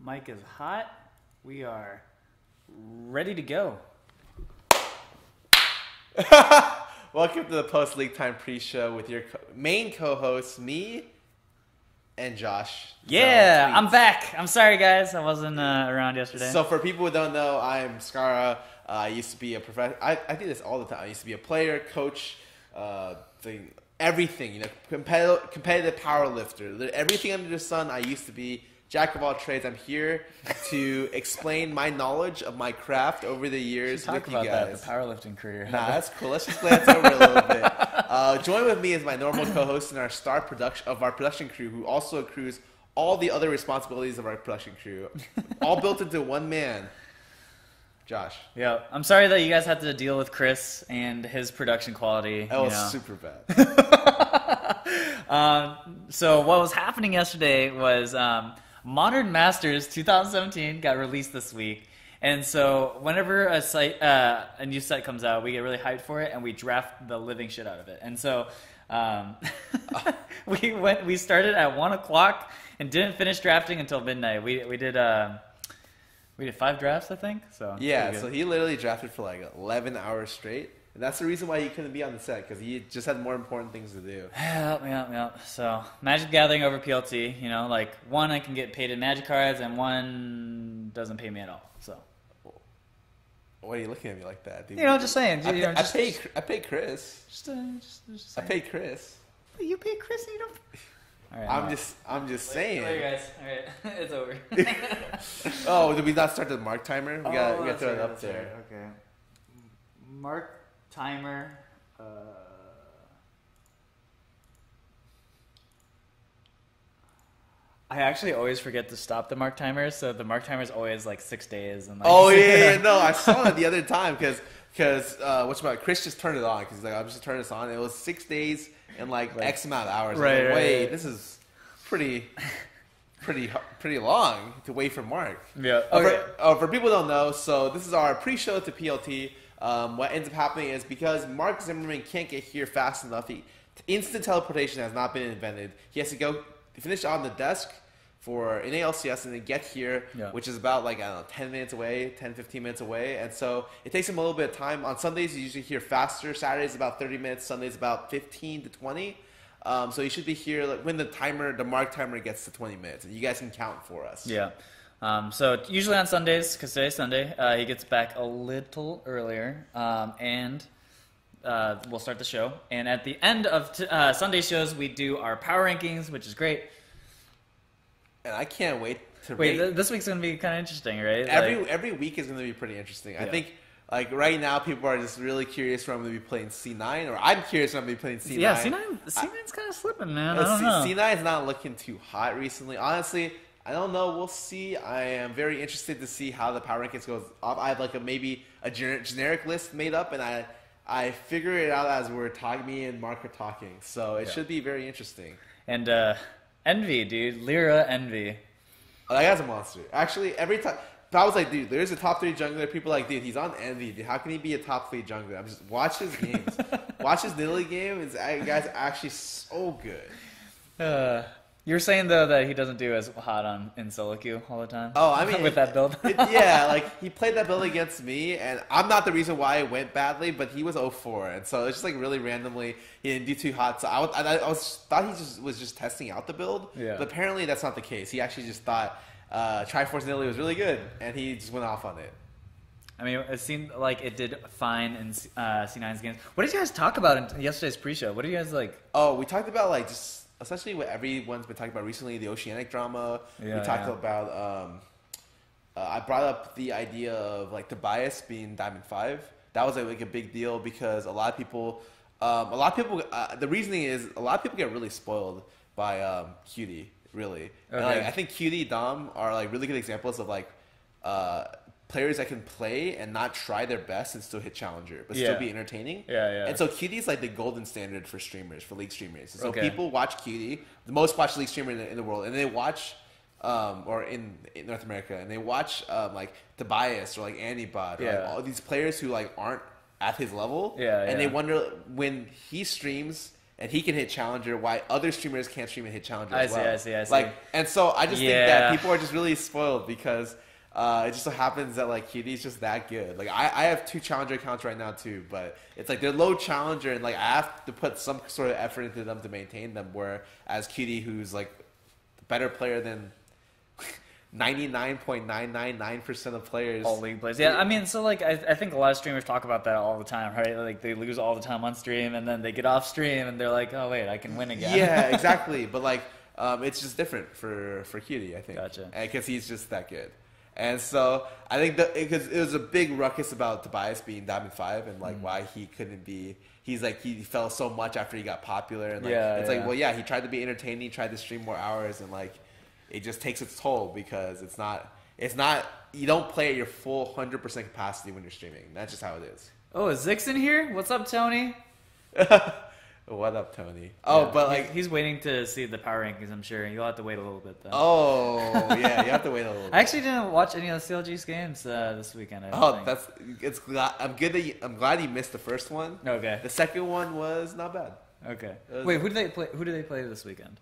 Mic is hot. We are ready to go. Welcome to the post-league time pre-show with your main co-hosts, me and Josh. Yeah, I'm back. I'm sorry, guys. I wasn't around yesterday. So for people who don't know, I'm Scarra. I used to be a professor. I do this all the time. I used to be a player, coach, everything. Competitive power lifter. Everything under the sun. I used to be. Jack of all trades. I'm here to explain my knowledge of my craft over the years with you guys. That, the powerlifting career. Nah, that's cool. Let's just glance over a little bit. Join with me as my normal co-host and our star production crew, who also accrues all the other responsibilities of our production crew, all built into one man. Josh. Yeah, I'm sorry that you guys had to deal with Chris and his production quality. That was super bad. So what was happening yesterday was Modern Masters 2017 got released this week, and so whenever a new set comes out, we get really hyped for it and we draft the living shit out of it. And so we started at 1 o'clock and didn't finish drafting until midnight. We did 5 drafts, I think. So yeah, so he literally drafted for like 11 hours straight. And that's the reason why he couldn't be on the set, because he just had more important things to do. Yep. So, Magic Gathering over PLT, like one I can get paid in Magic cards and one doesn't pay me at all. So, why are you looking at me like that, dude? Just saying. I pay Chris. Just I pay Chris. You pay Chris and you don't... All right, I'm just saying. Later, guys. All right, it's over. Oh, did we not start the mark timer? We got to throw it up there. Right. Okay. Mark timer. I actually always forget to stop the mark timer, so the mark timer is always like 6 days. And oh yeah, no, I saw it the other time because Chris just turned it on because he's like, I'm just turning this on. It was 6 days and like X amount of hours. Right, wait, this is pretty long to wait for Mark. Yeah. Okay. For people who don't know, so this is our pre-show to PLT. What ends up happening is because MarkZ can't get here fast enough, instant teleportation has not been invented. He has to go finish on the desk for an LCS and then get here, which is about 10 minutes away, 10, 15 minutes away. And so it takes him a little bit of time. On Sundays, he's usually here faster. Saturdays about 30 minutes. Sundays about 15 to 20. So he should be here when the mark timer gets to 20 minutes. And you guys can count for us. Yeah. So usually on Sundays, because today's Sunday, he gets back a little earlier, and we'll start the show. And at the end of Sunday shows, we do our power rankings, which is great. And I can't wait to this week's going to be kind of interesting, right? Every week is going to be pretty interesting. Yeah. I think right now people are just really curious when I'm going to be playing C9, or I'm curious when I'm going to be playing C9. Yeah, C9's kind of slipping, man. I don't know. C9 is not looking too hot recently. Honestly, I don't know. We'll see. I am very interested to see how the power rankings goes up. I have maybe a generic list made up, and I figure it out as we're talking. Me and Mark are talking, so it should be very interesting. And Envy, dude, Lyra Envy. Oh, that guy's a monster. Actually, every time I was like, dude, there's a top 3 jungler. People are like, dude, he's on Envy. Dude, how can he be a top 3 jungler? I'm just watch his games. Watch his Nidalee game. Guy's actually so good. You're saying, though, that he doesn't do as hot in solo queue all the time? Oh, I mean... with that build? He played that build against me, and I'm not the reason why it went badly, but he was 0-4, and so it's just, really randomly, he didn't do too hot. So I thought he was just testing out the build, but apparently that's not the case. He actually just thought Triforce Nidalee was really good, and he just went off on it. I mean, it seemed like it did fine in C9's games. What did you guys talk about in yesterday's pre-show? What did you guys like? Oh, we talked about, just... essentially what everyone's been talking about recently, the Oceanic drama. We talked about, I brought up the idea of the bias being Diamond 5. That was a big deal because a lot of people, the reasoning is a lot of people get really spoiled by Cutie, really. Okay. And, I think Cutie, Dom are really good examples of players that can play and not try their best and still hit challenger, but still be entertaining. Yeah. And so Cutie's the golden standard for streamers, for league streamers. So people watch Cutie, the most watched league streamer in the world, and they watch, or in North America, and they watch Tobias or Antibot, or all these players who aren't at his level, and they wonder when he streams and he can hit Challenger, why other streamers can't stream and hit Challenger as well. I see. Like, and so I just think that people are just really spoiled because it just so happens that like QD's just that good. Like I have 2 Challenger accounts right now too, but it's like they're low Challenger, and like I have to put some sort of effort into them to maintain them. Whereas QD, who's like the better player than 99.999% of players. All league players. Yeah, I mean, so like I think a lot of streamers talk about that all the time, right? Like they lose all the time on stream, and then they get off stream, and they're like, oh wait, I can win again. Yeah, exactly. But like, it's just different for QD, I think. Gotcha. Because he's just that good. And so I think that because it was a big ruckus about Tobias being Diamond 5 and like why he couldn't be. He's like he fell so much after he got popular, and like it's like, well, yeah, he tried to be entertaining, he tried to stream more hours, and like it just takes its toll because it's not you don't play at your full 100% capacity when you're streaming. That's just how it is. Oh, is Zix in here? What's up, Tony? What up, Tony? Oh, but like he's waiting to see the power rankings. I'm sure you'll have to wait a little bit though. Oh, yeah, you have to wait a little bit. I actually didn't watch any of the CLG's games this weekend. I'm glad you missed the first one. Okay. The second one was not bad. Okay. Wait, who do they play? Who do they play this weekend?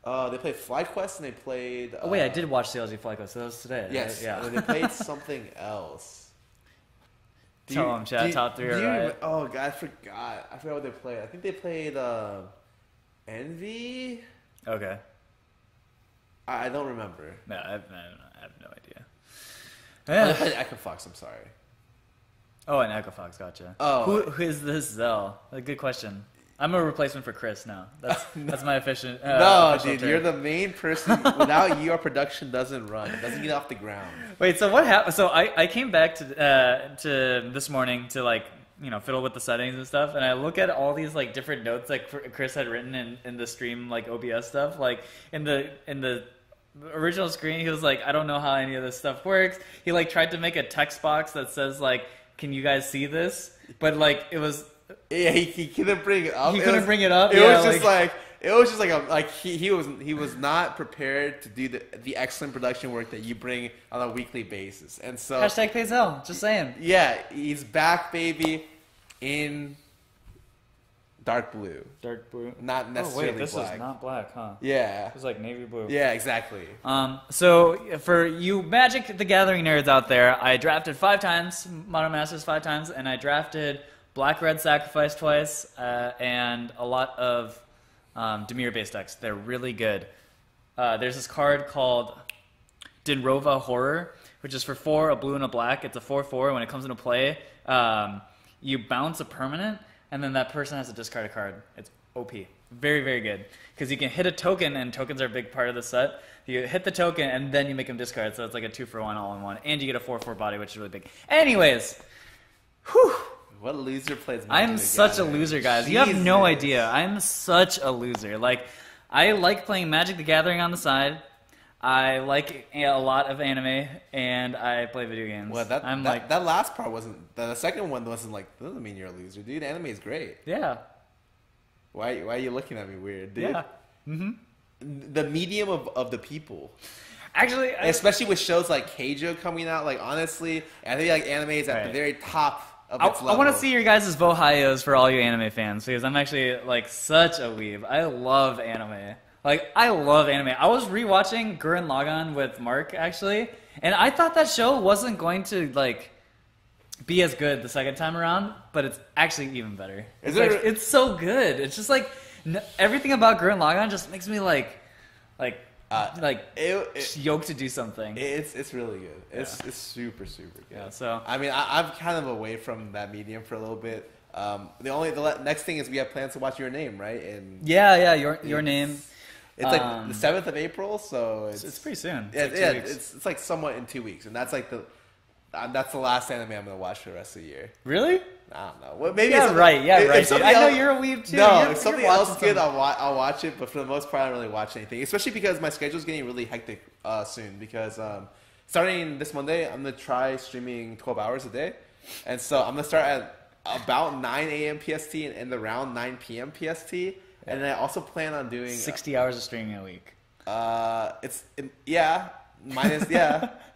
They played FlyQuest and they played. Oh wait, I did watch CLG FlyQuest. So that was today. Yes. Right? Yeah. And they played something else. Tell them, chat. Top 3 are right. Oh god, I forgot. I forgot what they played. I think they played Envy. Okay. I don't remember. No, I have no idea. Yeah. They played Echo Fox. I'm sorry. Oh, and Echo Fox. Gotcha. Oh, who is this Xell? A good question. I'm a replacement for Chris now. That's my efficient. No, official dude, term. you're the main person. Without you, our production doesn't run. It doesn't get off the ground. Wait, so what happened? So I came back to this morning to like fiddle with the settings and stuff, and I look at all these like different notes like Chris had written in the stream like OBS stuff. Like in the original screen, he was like, I don't know how any of this stuff works. He like tried to make a text box that says like, can you guys see this? But like it was. Yeah, he couldn't bring it up. He couldn't bring it up. It was just like he was not prepared to do the excellent production work that you bring on a weekly basis, and so hashtag #PayXell. Just saying. Yeah, he's back, baby, in dark blue. Dark blue. Not necessarily black. black. Is not black, huh? Yeah. It's like navy blue. Yeah, exactly. So for you Magic the Gathering nerds out there, I drafted 5 times, Modern Masters 5 times, and I drafted Black Red Sacrifice twice, and a lot of Dimir-based decks. They're really good. There's this card called Dinrova Horror, which is for 4, a blue and a black. It's a 4/4. When it comes into play, you bounce a permanent, and then that person has to discard a card. It's OP. Very, very good. Because you can hit a token, and tokens are a big part of the set. You hit the token, and then you make them discard. So it's like a 2-for-1 all-in-one. And you get a 4/4 body, which is really big. Anyways, whew. What loser plays Magic? I'm such a loser, guys. You have no idea. I'm such a loser. Like, I like playing Magic the Gathering on the side. I like a lot of anime, and I play video games. Well, that last part wasn't. The second one wasn't like. Doesn't mean you're a loser, dude. Anime is great. Yeah. Why are you looking at me weird, dude? Yeah. Mm-hmm. The medium of the people. Actually, especially with shows like Keijo coming out. Like honestly, I think like anime is at the very top. I want to see your guys' Vohayos for all you anime fans, because I'm actually like such a weeb. I love anime. Like, I love anime. I was rewatching Gurren Lagann with Mark, actually, and I thought that show wasn't going to like be as good the second time around, but it's actually even better. It's so good. It's just like everything about Gurren Lagann just makes me yoked to do something. It's really good. It's super good. Yeah. So I mean, I'm kind of away from that medium for a little bit. The next thing is we have plans to watch Your Name, right? And your name. It's like the 7th of April, so it's pretty soon. It's like somewhat in 2 weeks, and that's like that's the last anime I'm gonna watch for the rest of the year. Really? I don't know. Well, maybe right. Dude. I know you're a weeb too. No, if something else is good, I'll watch it. But for the most part, I don't really watch anything. Especially because my schedule's getting really hectic soon. Because starting this Monday, I'm gonna try streaming 12 hours a day, and so I'm gonna start at about 9 a.m. PST and end around 9 p.m. PST. And then I also plan on doing 60 hours of streaming a week. Minus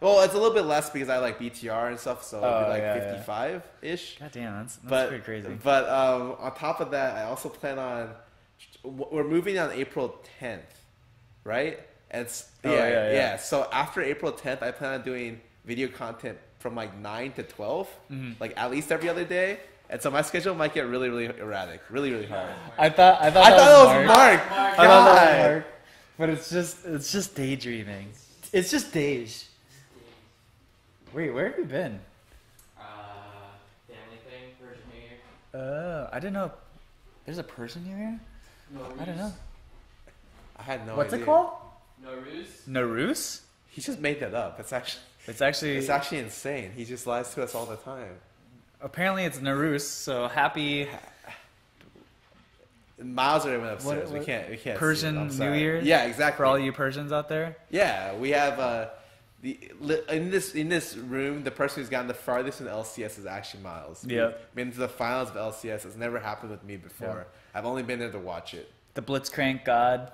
Well, it's a little bit less because I like BTR and stuff, so it'll be like 55 ish. God damn, that's pretty crazy. But on top of that, I also plan on we're moving on April 10th, right? And Oh, yeah. So after April 10th, I plan on doing video content from like 9 to 12, like at least every other day. And so my schedule might get really, really erratic, really, really hard. I thought I thought it was Mark. I thought that was Mark. But it's just daydreaming. It's just days. Wait, where have you been? Family thing, Persian New Year. I didn't know. There's a person here? No I don't know. I had no What's idea. it called? No ruse. Narus? He just made that up. It's It's actually insane. He just lies to us all the time. apparently it's Narus, so happy Miles are even upstairs. What- We can't. See Persian it. I'm New sorry. Year? Yeah, exactly. for all you Persians out there. Yeah, we have in this room. The person who's gotten the farthest in the LCS is actually Miles. Yeah. We've been to the finals of LCS. It's never happened with me before. I've only been there to watch it. The Blitzcrank God.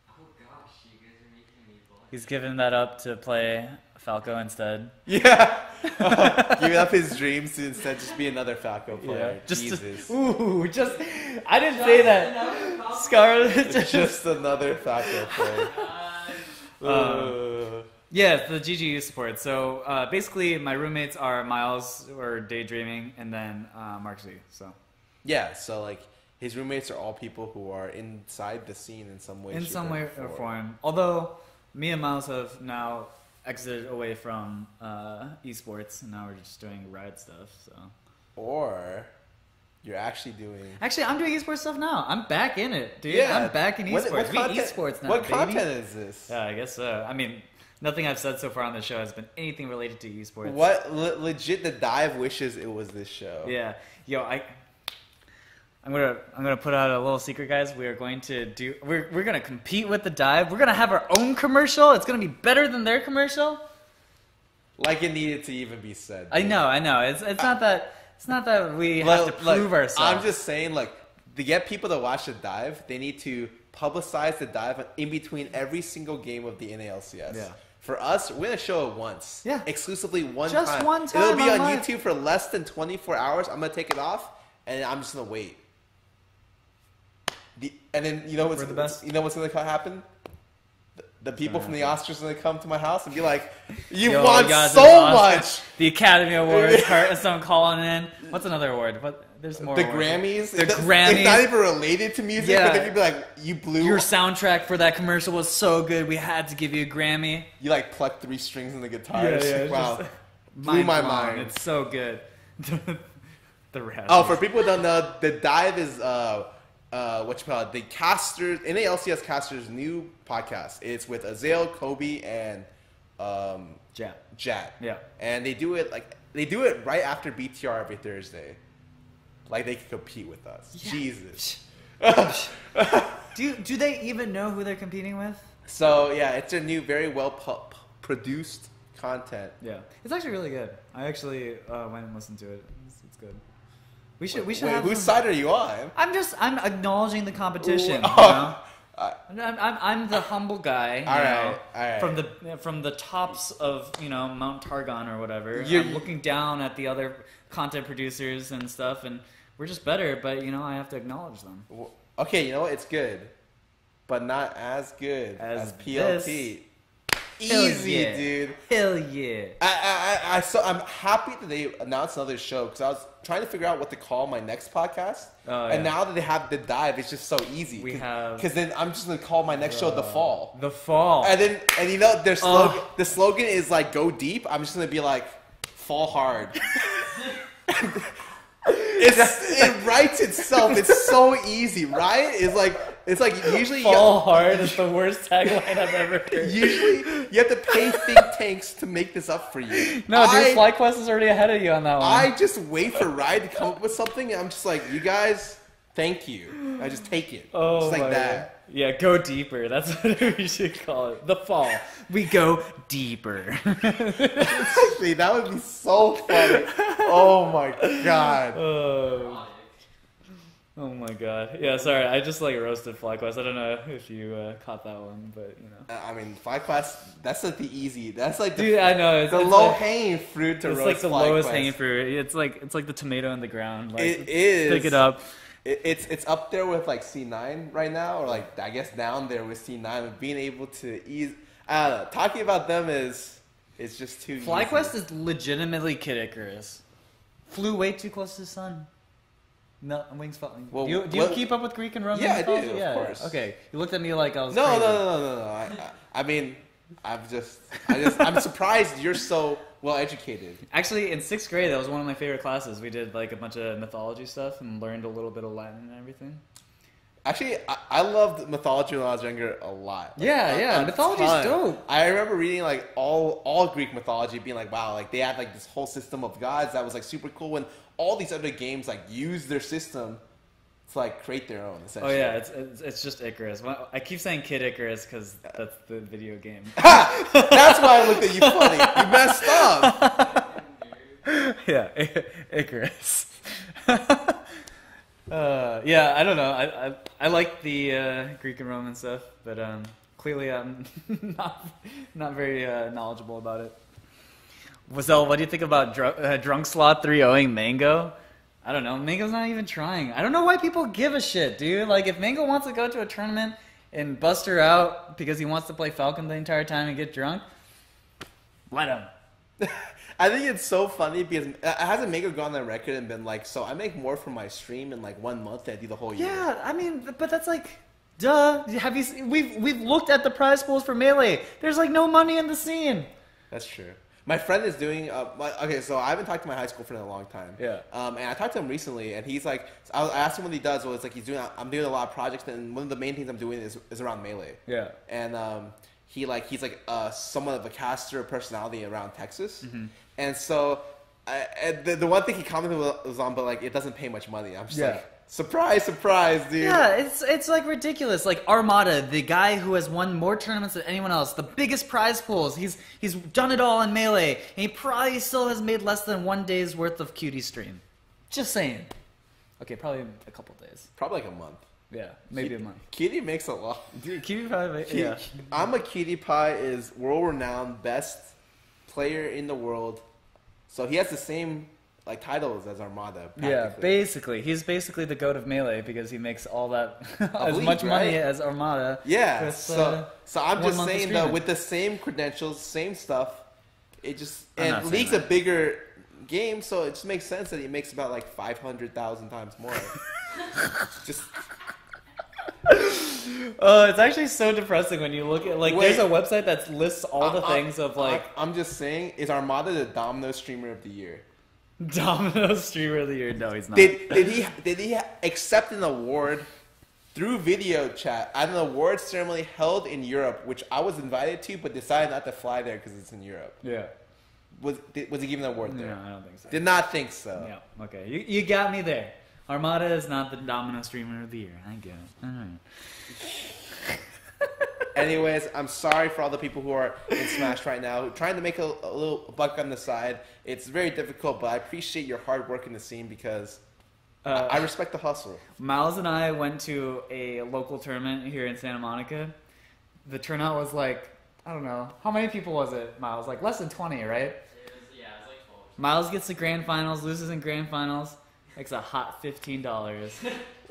Oh gosh, you guys are making me blush. He's given that up to play Falco instead. Yeah, giving up his dreams to instead just be another Falco player. Jesus, I didn't say that. Scarra. just another Falco player. Yeah, the GGU support. So basically, my roommates are Miles, or Daydreaming, and then MarkZ. So Yeah, so like his roommates are all people who are inside the scene in some way. in shape, some way or form. Although me and Miles have now exited away from esports, and now we're just doing ride stuff. So Or you're actually doing. actually, I'm doing esports stuff now. I'm back in it, dude. Yeah. I'm back in esports. What We content- esports now, What baby. content is this? Yeah, I guess so. I mean, nothing I've said so far on the show has been anything related to esports. What legit? The dive wishes it was this show. Yeah, yo, I'm gonna put out a little secret, guys. We are going to do. We're gonna compete with the dive. We're gonna have our own commercial. It's gonna be better than their commercial. Like it needed to even be said. I know. It's not that we have to prove ourselves. I'm just saying, like, to get people to watch the dive, they need to publicize the dive in between every single game of the NALCS. Yeah. For us, we're gonna show it once. Yeah. Exclusively one Just time. one time It'll be on on live. YouTube for less than 24 hours. I'm gonna take it off, and I'm just gonna wait. And then you know what's We're the best. You know what's gonna happen? The people from the Oscars are gonna come to my house and be like, "You Yo, want we got so the Oscars, much." The Academy Awards. Someone calling in. What's another award? What? There's more. The awards. Grammys. The It's Grammys. not even related to music, Yeah. but then you'd be like, "You blew." Your soundtrack for that commercial was so good. We had to give you a Grammy. You like plucked 3 strings in the guitar. It's like, it's wow. just Blew my blown. mind. It's so good. The rest. Oh, for people who don't know, the dive is what you call it? The casters, NALCS casters' new podcast. It's with Xell, Kobe, and Jat. Yeah. And they do it right after BTR every Thursday. Like they can compete with us. Yeah. Jesus. Do they even know who they're competing with? So yeah, it's a new, very well produced content. Yeah, it's actually really good. I actually went and listened to it. It's good. We should Wait, have whose some- side are you on? I'm acknowledging the competition. Ooh, You know? oh. I'm the humble guy. you All right, know, all right. From the tops of Mount Targon or whatever. You're- I'm looking down at the other content producers and stuff, and we're just better. But I have to acknowledge them. Okay, you know what? It's good, but not as good as PLT. Easy, yeah. dude. Hell yeah! I'm happy that they announced another show because I was trying to figure out what to call my next podcast. Oh, and yeah. now that they have the dive, it's just so easy. Because then I'm just gonna call my next show the fall. The fall. And their slogan, the slogan is like "Go deep." I'm just gonna be like "Fall hard." It writes itself. It's so easy, right? It's like usually Fall hard is the worst tagline I've ever heard. Usually you have to pay think tanks to make this up for you. No, dude, FlyQuest is already ahead of you on that one. I just wait for Riot to come up with something, and I'm just like, you guys, thank you. I just take it. Oh, just like my that. God. Yeah, go deeper. That's what we should call it. The fall. We go deeper. Actually, that would be so funny. Oh my god. Oh my god. Yeah, sorry. I just roasted FlyQuest. I don't know if you caught that one, but I mean, FlyQuest, that's like the easy. That's like the, Dude, I know. It's low hanging fruit to it's roast like the FlyQuest. lowest hanging fruit. It's like the tomato in the ground. Like, It is. Pick it up. It's up there with like C9 right now, or like I guess down there with C9. But being able to talking about them is just too. FlyQuest is legitimately Kid Icarus. Flew way too close to the sun. No, wings falling. Well, do you keep up with Greek and Roman? Yeah, mythology? I do. Of course. Okay, you looked at me like I was. No, crazy. no. I mean, I'm surprised you're so well educated. Actually, in 6th grade, that was one of my favorite classes. We did like a bunch of mythology stuff and learned a little bit of Latin and everything. Actually, I loved mythology when I was younger a lot. Like, Yeah, mythology's dope. I remember reading like all Greek mythology, being like, wow, like they had like this whole system of gods that was like super cool. When all these other games like use their system to like create their own. Essentially. Oh yeah, it's just Icarus. I keep saying Kid Icarus because that's the video game. That's why I looked at you funny. You messed up. Yeah, Icarus. Yeah, I don't know. I like the Greek and Roman stuff, but clearly I'm not very knowledgeable about it. Zell, what do you think about Drunk Slot 3-0ing Mango? I don't know. Mango's not even trying. I don't know why people give a shit, dude. Like, if Mango wants to go to a tournament and bust her out because he wants to play Falcon the entire time and get drunk, let him. I think it's so funny because hasn't Mango gone on record and been like, so I make more from my stream in like 1 month than I do the whole year. Yeah, I mean, but that's like, duh. Have you? We've looked at the prize pools for Melee. There's like no money in the scene. That's true. My friend is doing. Okay, so I haven't talked to my high school friend in a long time. Yeah. And I talked to him recently, and he's like, I asked him what he does. Well, it's like I'm doing a lot of projects, and one of the main things I'm doing is around Melee. Yeah. And he's like somewhat of a caster personality around Texas, and so the one thing he commented was on, but like it doesn't pay much money. I'm just like. Surprise, dude. Yeah, it's like ridiculous. Like Armada, the guy who has won more tournaments than anyone else, the biggest prize pools. He's done it all in Melee, and he probably still has made less than 1 day's worth of cutie stream. Just saying. Okay, probably a couple days. Probably like a month. Yeah, maybe a month. Cutie makes a lot. Dude, Cutie probably yeah. I'm a Cutie Pie is world-renowned best player in the world. So he has the same like titles as Armada. Yeah, basically. He's basically the GOAT of Melee because he makes all that as much money as Armada. Yeah. With, so I'm just saying though, streaming. with the same credentials, same stuff, it just I'm and League's a bigger game, so it just makes sense that he makes about like 500,000 times more. Just it's actually so depressing when you look at like there's a website that lists all the things of like I'm just saying, is Armada the Domino Streamer of the Year? Domino Streamer of the Year? No, he's not. Did he accept an award through video chat at an award ceremony held in Europe, which I was invited to, but decided not to fly there because it's in Europe? Yeah. Was he given an award there? No, I don't think so. Did not think so. Yeah. Okay. You got me there. Armada is not the Domino Streamer of the Year. I get it. All right. Anyways, I'm sorry for all the people who are in Smash right now, trying to make a little buck on the side. It's very difficult, but I appreciate your hard work in the scene because I respect the hustle. Miles and I went to a local tournament here in Santa Monica. The turnout was like, I don't know. How many people was it, Miles? Like less than 20, right? It was like 12. Miles gets to grand finals, loses in grand finals, makes a hot $15.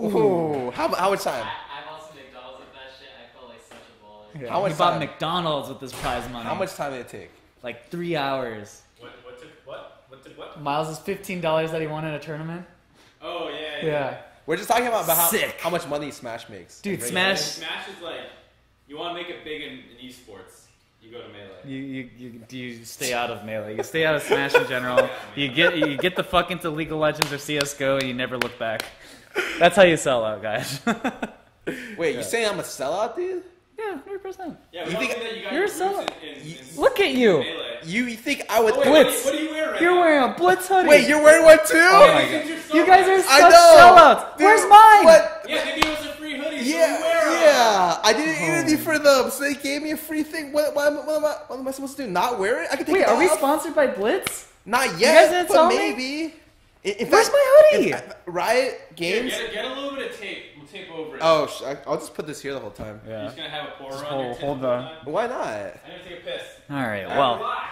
Ooh. How much time? I bought some McDonald's with that shit. I felt like such a baller. Yeah, How much he bought time? McDonald's with this prize money. How much time did it take? Like 3 hours. What took what? Miles' $15 that he won in a tournament. Oh, yeah. Yeah. We're just talking about Sick. how much money Smash makes. Dude, Right? Smash. Smash is like, you want to make it big in esports, you go to Melee. You stay out of Melee. You stay out of Smash in general. You get the fuck into League of Legends or CS:GO and you never look back. That's how you sell out, guys. Wait, you saying I'm a sellout, dude? Yeah, 100%. Yeah, You we don't think- think that you got you're your so- roots in Look at you. Melee. You think I would? Oh, wait, Blitz. What are you wearing right You're now? wearing a Blitz hoodie. Wait, you're wearing one too? Oh my You're god. so You guys are nice. I such know. sellouts. Dude, Where's mine? What? Yeah, they gave us a free hoodie. So Yeah, we wear 'em. yeah. I did an interview for them, so they gave me a free thing. What am I supposed to do? Not wear it? I can take Wait, it are we off? sponsored by Blitz? Not guys yet, didn't but tell me? maybe. In Where's fact, my hoodie? Riot Here, Games. get a little bit of tape. We'll tape over it. Oh, I'll just put this here the whole time. You're just gonna have a pour Just on your hold tip the- the whole time? Why not? I'm gonna take a piss. All right. That's Well, why.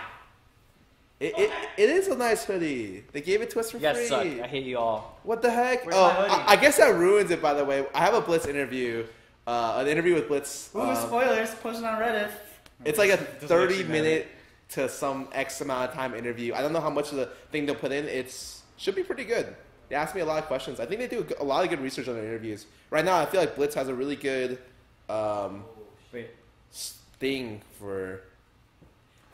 It is a nice hoodie. They gave it to us for You guys free. suck. I hate you all. What the heck? Where's my hoodie? I guess that ruins it. By the way, I have a Blitz interview. An interview with Blitz. Ooh, spoilers. Posted on Reddit. It's like a Doesn't 30-minute to some X amount of time interview. I don't know how much of the thing they'll put in. It's should be pretty good. They ask me a lot of questions. I think they do a lot of good research on their interviews. Right now, I feel like Blitz has a really good Wait. thing for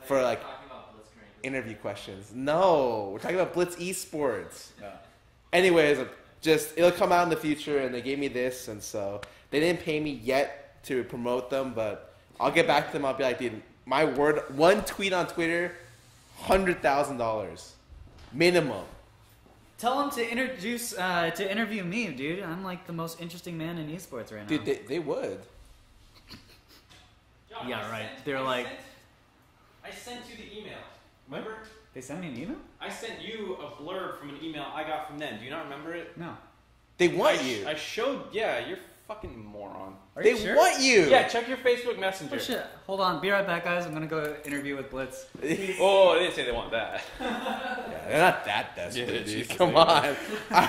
Talking like about Blitzcrank. interview questions. No, we're talking about Blitz Esports. Yeah. Anyways, just it'll come out in the future, and they gave me this, and so they didn't pay me yet to promote them, but I'll get back to them. I'll be like, dude, my word, one tweet on Twitter, $100,000 minimum. Tell them to interview me, dude. I'm like the most interesting man in esports right now. Dude, they would. John, Yeah, I right. sent- They're I like- sent- I sent you the email. Remember? They sent me an email? I sent you a blurb from an email I got from them. Do you not remember it? No. They want you. I showed. Yeah, you're fucking moron. Are They you sure? want you. Yeah, check your Facebook Messenger. Oh shit. Hold on. Be right back, guys. I'm gonna go interview with Blitz. Oh, they didn't say they want that. Yeah, they're not that desperate, Yeah, dude. Jesus, Come they on.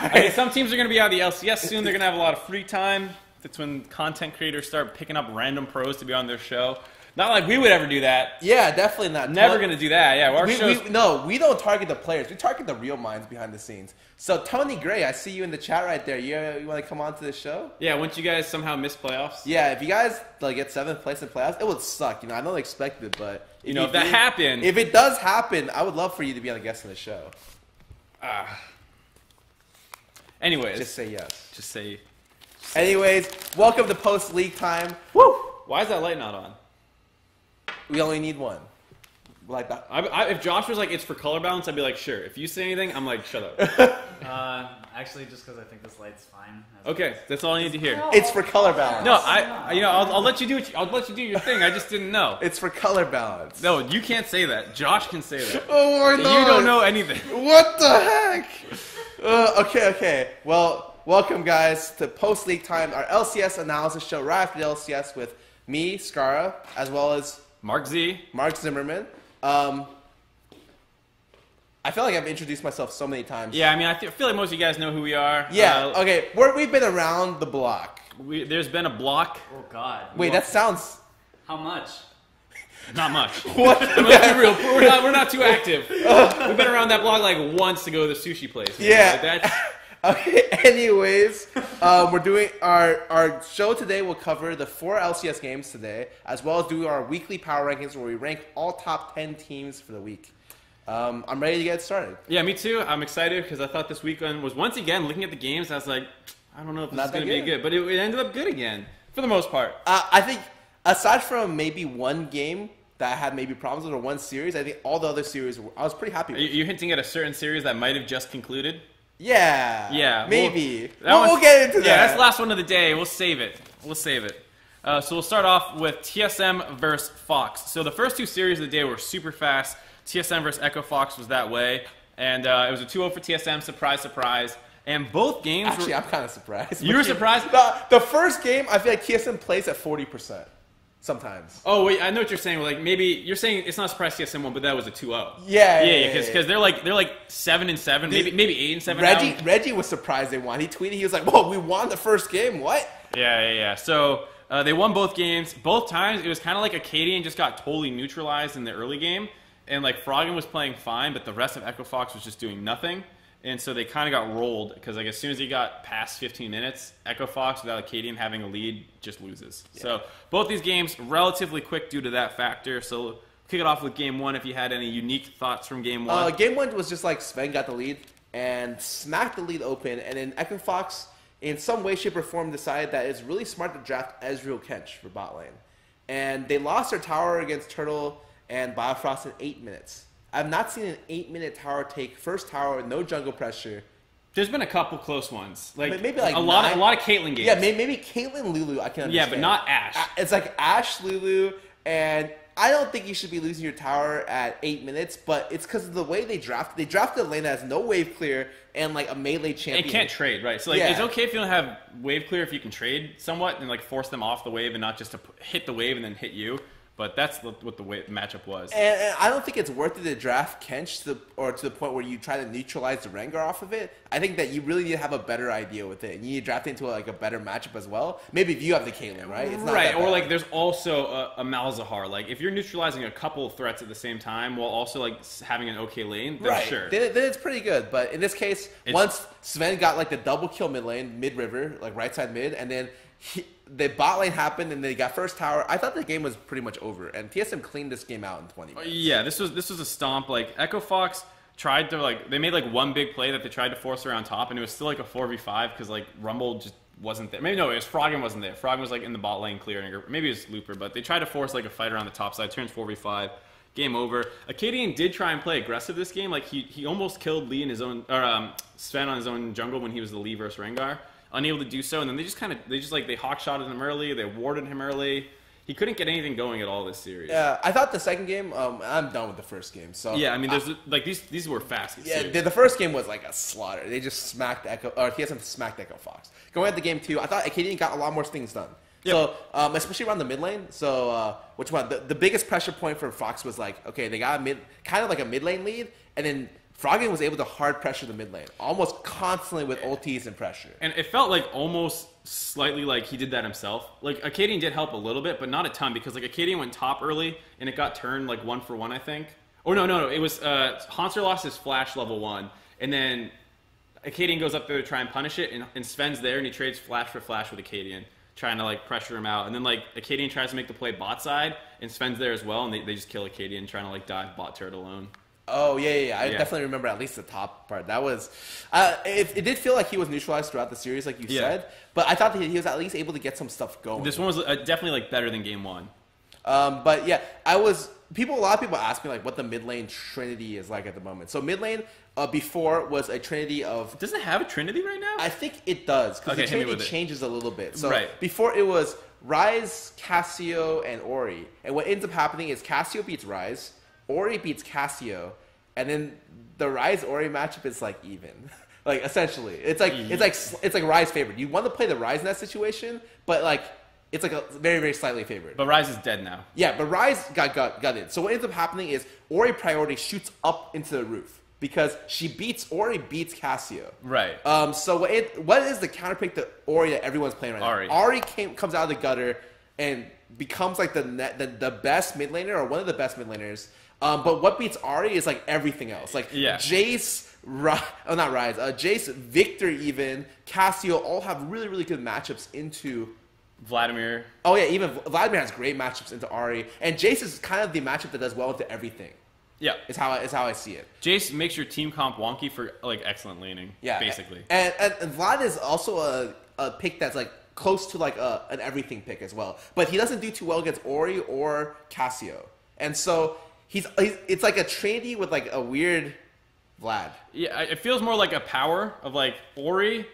Okay, some teams are going to be out of the LCS soon. They're going to have a lot of free time. That's when content creators start picking up random pros to be on their show. Not like we would ever do that. Yeah, definitely not. Never going to do that. Yeah, our shows. We don't target the players. We target the real minds behind the scenes. So Tony Gray, I see you in the chat right there. You want to come on to the show? Yeah, once you guys somehow miss playoffs. Yeah, if you guys like get 7th place in playoffs, it would suck. I don't expect it, but You know, if that happened. if it does happen, I would love for you to be on a guest on the show. Anyways, Just say yes. just say. Anyways, welcome to post league time. Woo! Why is that light not on? We only need one. Like that. If Josh was like, it's for color balance, I'd be like, sure. If you say anything, I'm like, shut up. Actually, just because I think this light's fine. Okay, that's all I need to hear. It's for color balance. No, I'll let you do I'll let you do your thing. I just didn't know. It's for color balance. No, you can't say that. Josh can say that. Oh my God. You don't know anything. What the heck? Okay. Well, welcome guys to post league time, our LCS analysis show right after the LCS with me, Scarra, as well as MarkZ. MarkZ. I feel like I've introduced myself so many times. Yeah, I mean, I feel like most of you guys know who we are. Yeah. Okay. We've been around the block. There's been a block. Oh God. Wait, that sounds. How much? Not much. What? Let's be real. We're not too active. We've been around that block like once to go to the sushi place. Yeah. Like that's, Okay. Anyways, we're doing our show today. Will cover the 4 LCS games today, as well as do our weekly power rankings where we rank all top 10 teams for the week. I'm ready to get started. yeah, me too. I'm excited because I thought this weekend was once again looking at the games. I was like, I don't know if this Not is going to that be good. good, but it ended up good again for the most part. I think aside from maybe one game that I had maybe problems with, or one series, I think all the other series I was pretty happy with. You're hinting at a certain series that might have just concluded. Yeah. Yeah, Maybe. That We'll one's- get into that. Yeah, that's the last one of the day. We'll save it. So we'll start off with TSM versus Fox. So the first 2 series of the day were super fast. TSM versus Echo Fox was that way. And it was a 2-0 for TSM. Surprise, surprise. And both games Actually, were... I'm kind of surprised. You were surprised? The first game, I feel like TSM plays at 40%. Sometimes. Oh, wait, I know what you're saying. Like, maybe you're saying it's not a surprise TSM won, but that was a 2-0. Yeah, because they're like 7-7, maybe 8-7 now. Reggie was surprised they won. He tweeted, he was like, "Whoa, we won the first game. What?" Yeah. So they won both games. Both times, it was kind of like Acadian just got totally neutralized in the early game. And, like, Froggen was playing fine, but the rest of Echo Fox was just doing nothing. And so they kind of got rolled because, like, as soon as he got past 15 minutes, Echo Fox, without Acadian having a lead, just loses. Yeah. So both these games relatively quick due to that factor. So kick it off with Game 1 if you had any unique thoughts from Game 1. Game 1 was just like Sven got the lead and smacked the lead open. And then Echo Fox, in some way, shape, or form, decided that it's really smart to draft Ezreal Kench for bot lane. And they lost their tower against Turtle and Biofrost in 8 minutes. I've not seen an 8-minute tower take first tower with no jungle pressure. There's been a couple close ones, like maybe like a lot of Caitlyn games. Yeah, maybe Caitlyn Lulu. I can understand. Yeah, but not Ashe. It's like Ashe Lulu, and I don't think you should be losing your tower at 8 minutes. But it's because of the way they drafted. They drafted a lane that has no wave clear and like a melee champion. And can't trade, right? So like, Yeah. it's okay if you don't have wave clear if you can trade somewhat and like force them off the wave and not just to hit the wave and then hit you. But that's what the matchup was. And I don't think it's worth it to draft Kench to the point where you try to neutralize the Rengar off of it. I think that you really need to have a better idea with it. You need to draft it into a better matchup as well. Maybe if you have the Caitlyn, right? It's not right, that or bad. like there's also a Malzahar. Like if you're neutralizing a couple of threats at the same time while also like having an okay lane, then right. sure. Then it's pretty good. But in this case, once Sven got like the double kill mid lane, mid river, like right side mid, and then the bot lane happened and they got first tower, I thought the game was pretty much over. And TSM cleaned this game out in 20 minutes. Yeah, this was a stomp. Like Echo Fox tried to they made like one big play that they tried to force around top, and it was still like a 4v5 because like Rumble just wasn't there. Maybe no, it was Froggen wasn't there. Froggen was like in the bot lane clearing, or maybe it was Looper, but they tried to force like a fight around the top side. Turns 4v5. Game over. Acadian did try and play aggressive this game. Like he almost killed Lee in his own, or Sven on his own jungle when he was the Lee versus Rengar. Unable to do so, and then they hawk shotted him early. They warded him early. He couldn't get anything going at all this series. Yeah, I thought the second game. I'm done with the first game. So yeah, I mean, there's like these were fast. Yeah, the first game was like a slaughter. They just smacked Echo, or TSM smacked Echo Fox. Going into game 2, I thought Acadian got a lot more things done. Yep. So, especially around the mid lane. So, which one? The biggest pressure point for Fox was like, okay, they got kind of like a mid lane lead, and then Froggen was able to hard pressure the mid lane, almost constantly with ultis and pressure. And it felt like almost slightly like he did that himself. Like Acadian did help a little bit, but not a ton, because like Acadian went top early, and it got turned like 1-for-1, I think. Or no, it was Haunter lost his flash level 1, and then Acadian goes up there to try and punish it, and Sven's there, and he trades flash for flash with Acadian, trying to like pressure him out. And then like Acadian tries to make the play bot side, and Sven's there as well, and they just kill Acadian, trying to like dive bot turret alone. Oh, yeah. I definitely remember at least the top part. That was... it did feel like he was neutralized throughout the series, like you said. But I thought that he was at least able to get some stuff going. This one was definitely like better than game 1. But yeah, a lot of people ask me like what the mid lane trinity is like at the moment. So mid lane before was a trinity of... Does it have a trinity right now? I think it does, because the trinity changes a little bit. So before it was Ryze, Cassio, and Ori. And what ends up happening is Cassio beats Ryze, Ori beats Cassio, and then the Ryze Ori matchup is like even. Like essentially, it's like Ryze favored. You want to play the Ryze in that situation, but like it's like a very, very slightly favored. But Ryze is dead now. Yeah, but Ryze got gutted. So what ends up happening is Ori priority shoots up into the roof because Ori beats Cassio. Right. So what is the counterpick to Ori that everyone's playing right now? Ori comes out of the gutter and becomes like the best mid laner, or one of the best mid laners. But what beats Ahri is like everything else. Like Jace, Jace, Victor, even Cassio all have really, really good matchups into Vladimir. Oh yeah, even Vladimir has great matchups into Ahri, and Jace is kind of the matchup that does well into everything. Yeah, is how I see it. Jace makes your team comp wonky for like excellent laning. Yeah, basically. And Vlad is also a pick that's like close to like an everything pick as well, but he doesn't do too well against Ori or Cassio, and so. It's like a trinity with like a weird Vlad. Yeah, it feels more like a power of like Ori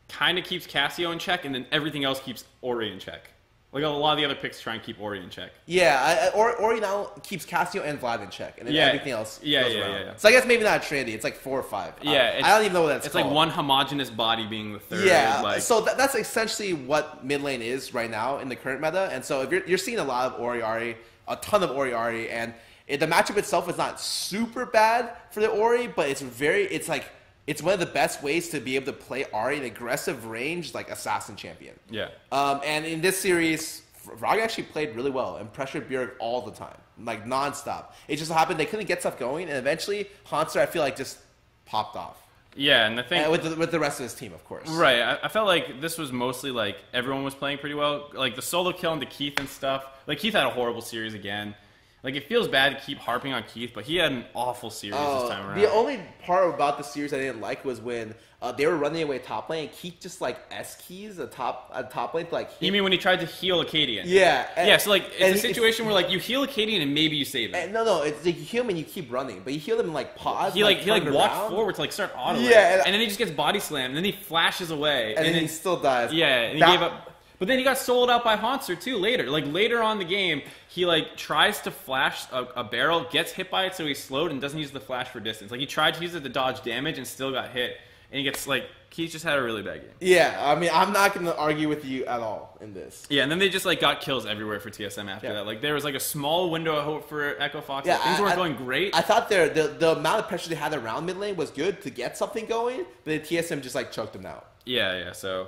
kind of keeps Cassio in check, and then everything else keeps Ori in check. Like a lot of the other picks try and keep Ori in check. Yeah, Ori now keeps Cassio and Vlad in check, and then everything else goes around. Yeah. So I guess maybe not a trinity. It's like 4 or 5. Yeah, I don't even know what that's called. It's like one homogenous body being the third. Yeah, so that's essentially what mid lane is right now in the current meta. And so if you're seeing a lot of Ori, a ton of Ori, and the matchup itself is not super bad for the Ori, but it's one of the best ways to be able to play Ahri in aggressive range, like assassin champion. Yeah. And in this series, Frog actually played really well and pressured Bjerg all the time, like nonstop. It just happened they couldn't get stuff going, and eventually Haunter, I feel like, just popped off. Yeah, and I think with the rest of his team, of course. Right. I felt like this was mostly like everyone was playing pretty well. Like the solo kill into Keith and stuff. Like Keith had a horrible series again. Like, it feels bad to keep harping on Keith, but he had an awful series this time around. The only part about the series I didn't like was when they were running away top lane, and Keith just, like, S-keys a top lane to, like... You mean when he tried to heal Acadian? Yeah. So, like, it's a situation where, like, you heal Acadian and maybe you save him. No, it's like you heal him and you keep running, but you heal him in, like, pause. He walked forward to, like, start autoing. Yeah. And then he just gets body slammed, and then he flashes away. And then he still dies. Yeah, and he gave up... But then he got sold out by Haunter too later. Like later on in the game, he like tries to flash a barrel, gets hit by it, so he's slowed and doesn't use the flash for distance. Like he tried to use it to dodge damage and still got hit. and he gets like he's just had a really bad game. Yeah, I mean, I'm not going to argue with you at all in this. Yeah, and then they just like got kills everywhere for TSM after that. Like there was like a small window of hope for Echo Fox. Yeah, Things weren't going great. I thought the amount of pressure they had around mid lane was good to get something going, but the TSM just like choked them out. Yeah. So,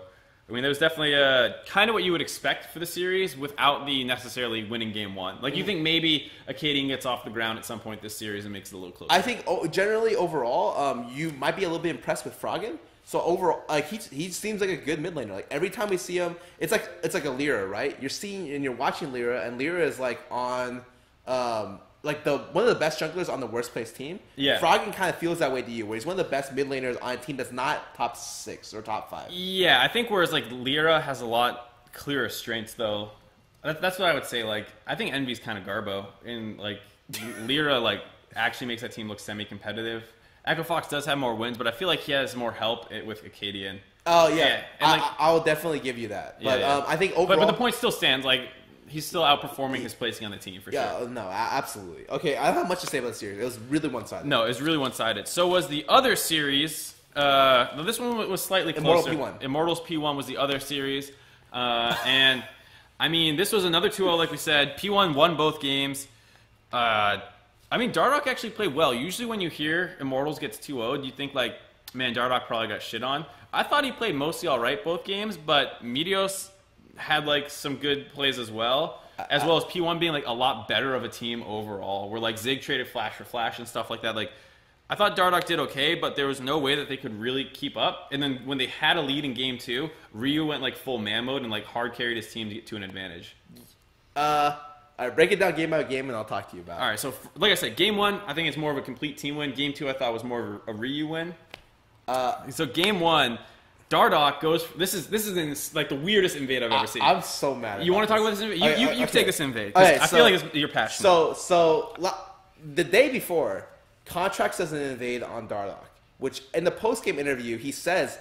I mean, there was definitely kind of what you would expect for the series without the necessarily winning game one. Like, you think maybe Acadian gets off the ground at some point this series and makes it a little closer. I think generally overall, you might be a little bit impressed with Froggen. So overall, like he seems like a good mid laner. Like every time we see him, it's like a ᵐᵉ, right? You're seeing and you're watching ᵐᵉ, and ᵐᵉ is like on like one of the best junglers on the worst placed team. Yeah. Froggen kind of feels that way to you, where he's one of the best mid laners on a team that's not top 6 or top 5. Yeah, I think whereas like ᵐᵉ has a lot clearer strengths though. That's what I would say. Like I think Envy's kind of garbo, and like ᵐᵉ like actually makes that team look semi-competitive. Echo Fox does have more wins, but I feel like he has more help with Acadian. Oh yeah, and like, I will definitely give you that. But yeah. I think overall, but the point still stands. Like he's still outperforming his placing on the team for sure. Yeah, no, absolutely. Okay, I don't have much to say about the series. It was really one-sided. No, it was really one-sided. So was the other series. This one was slightly closer. Immortals P1 was the other series, and I mean this was another 2-0 like we said. P1 won both games. I mean, Dardoch actually played well. Usually when you hear Immortals gets 2-0'd, you think like, man, Dardoch probably got shit on. I thought he played mostly all right both games, but Meteos had like some good plays as well as P1 being like a lot better of a team overall, where like Zig traded flash for flash and stuff like that. Like, I thought Dardoch did okay, but there was no way that they could really keep up. And then when they had a lead in game 2, Ryu went like full man mode and like hard carried his team to get to an advantage. All right, break it down game by game, and I'll talk to you about it. All right, so like I said, game 1, I think it's more of a complete team win. Game 2, I thought was more of a Ryu win. So game 1, Dardoch goes. This is in, like the weirdest invade I've ever seen. I'm so mad. You want to talk about this invade? You take this invade. Okay, I feel like you're passionate. So the day before, Contracts does an invade on Dardoch, which in the post game interview he says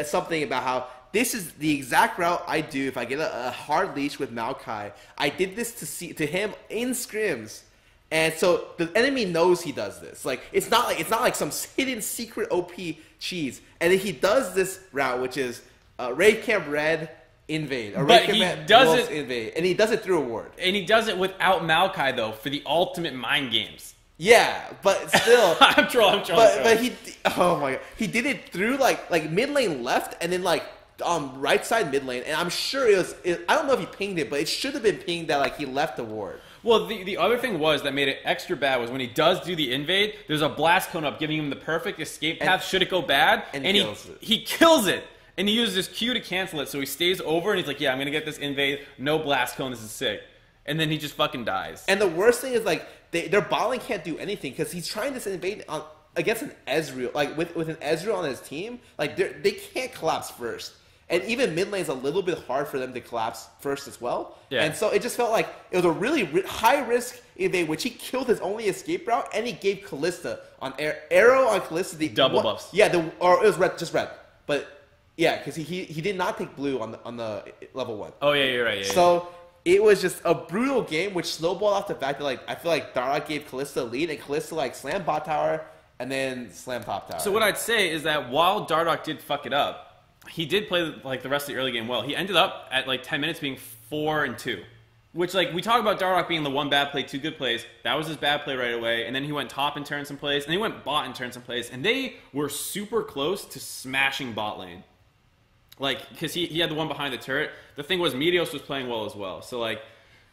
something about how. This is the exact route I do if I get a hard leash with Maokai. I did this to him in scrims, and so the enemy knows he does this. Like it's not like some hidden secret OP cheese. And then he does this route, which is Raid Camp Red invade. But he does it invade, and he does it through a ward. And he does it without Maokai though for the ultimate mind games. Yeah, but still, I'm trolling. But he, oh my god, he did it through like mid lane left, and then like. Right side mid lane, and I'm sure I don't know if he pinged it, but it should have been pinged that like he left the ward. Well, the other thing was that made it extra bad was when he does do the invade, there's a blast cone up giving him the perfect escape path should it go bad, and he kills it. And he uses his Q to cancel it, so he stays over, and he's like, yeah, I'm going to get this invade, no blast cone, this is sick. And then he just fucking dies. And the worst thing is, like, their bot lane can't do anything, because he's trying this invade against an Ezreal, like, with an Ezreal on his team, like, they can't collapse first. And even mid lane's a little bit hard for them to collapse first as well. Yeah. And so it just felt like it was a really high-risk invade, which he killed his only escape route, and he gave Kalista on Arrow on Kalista. The double buffs. Yeah, or it was red, just red. But, yeah, because he did not take blue on the level 1. Oh, yeah, you're right. Yeah, so it was just a brutal game, which snowballed off the fact that, like, I feel like Dardoch gave Kalista a lead, and Kalista, like, slammed bot tower and then slammed top tower. So what I'd say is that while Dardoch did fuck it up, he did play like the rest of the early game well. He ended up at like 10 minutes being 4-2, which like we talk about Dardoch being the one bad play, 2 good plays. That was his bad play right away, and then he went top and turned some plays, and he went bot and turned some plays, and they were super close to smashing bot lane. Like because he had the one behind the turret. The thing was Meteos was playing well as well. So like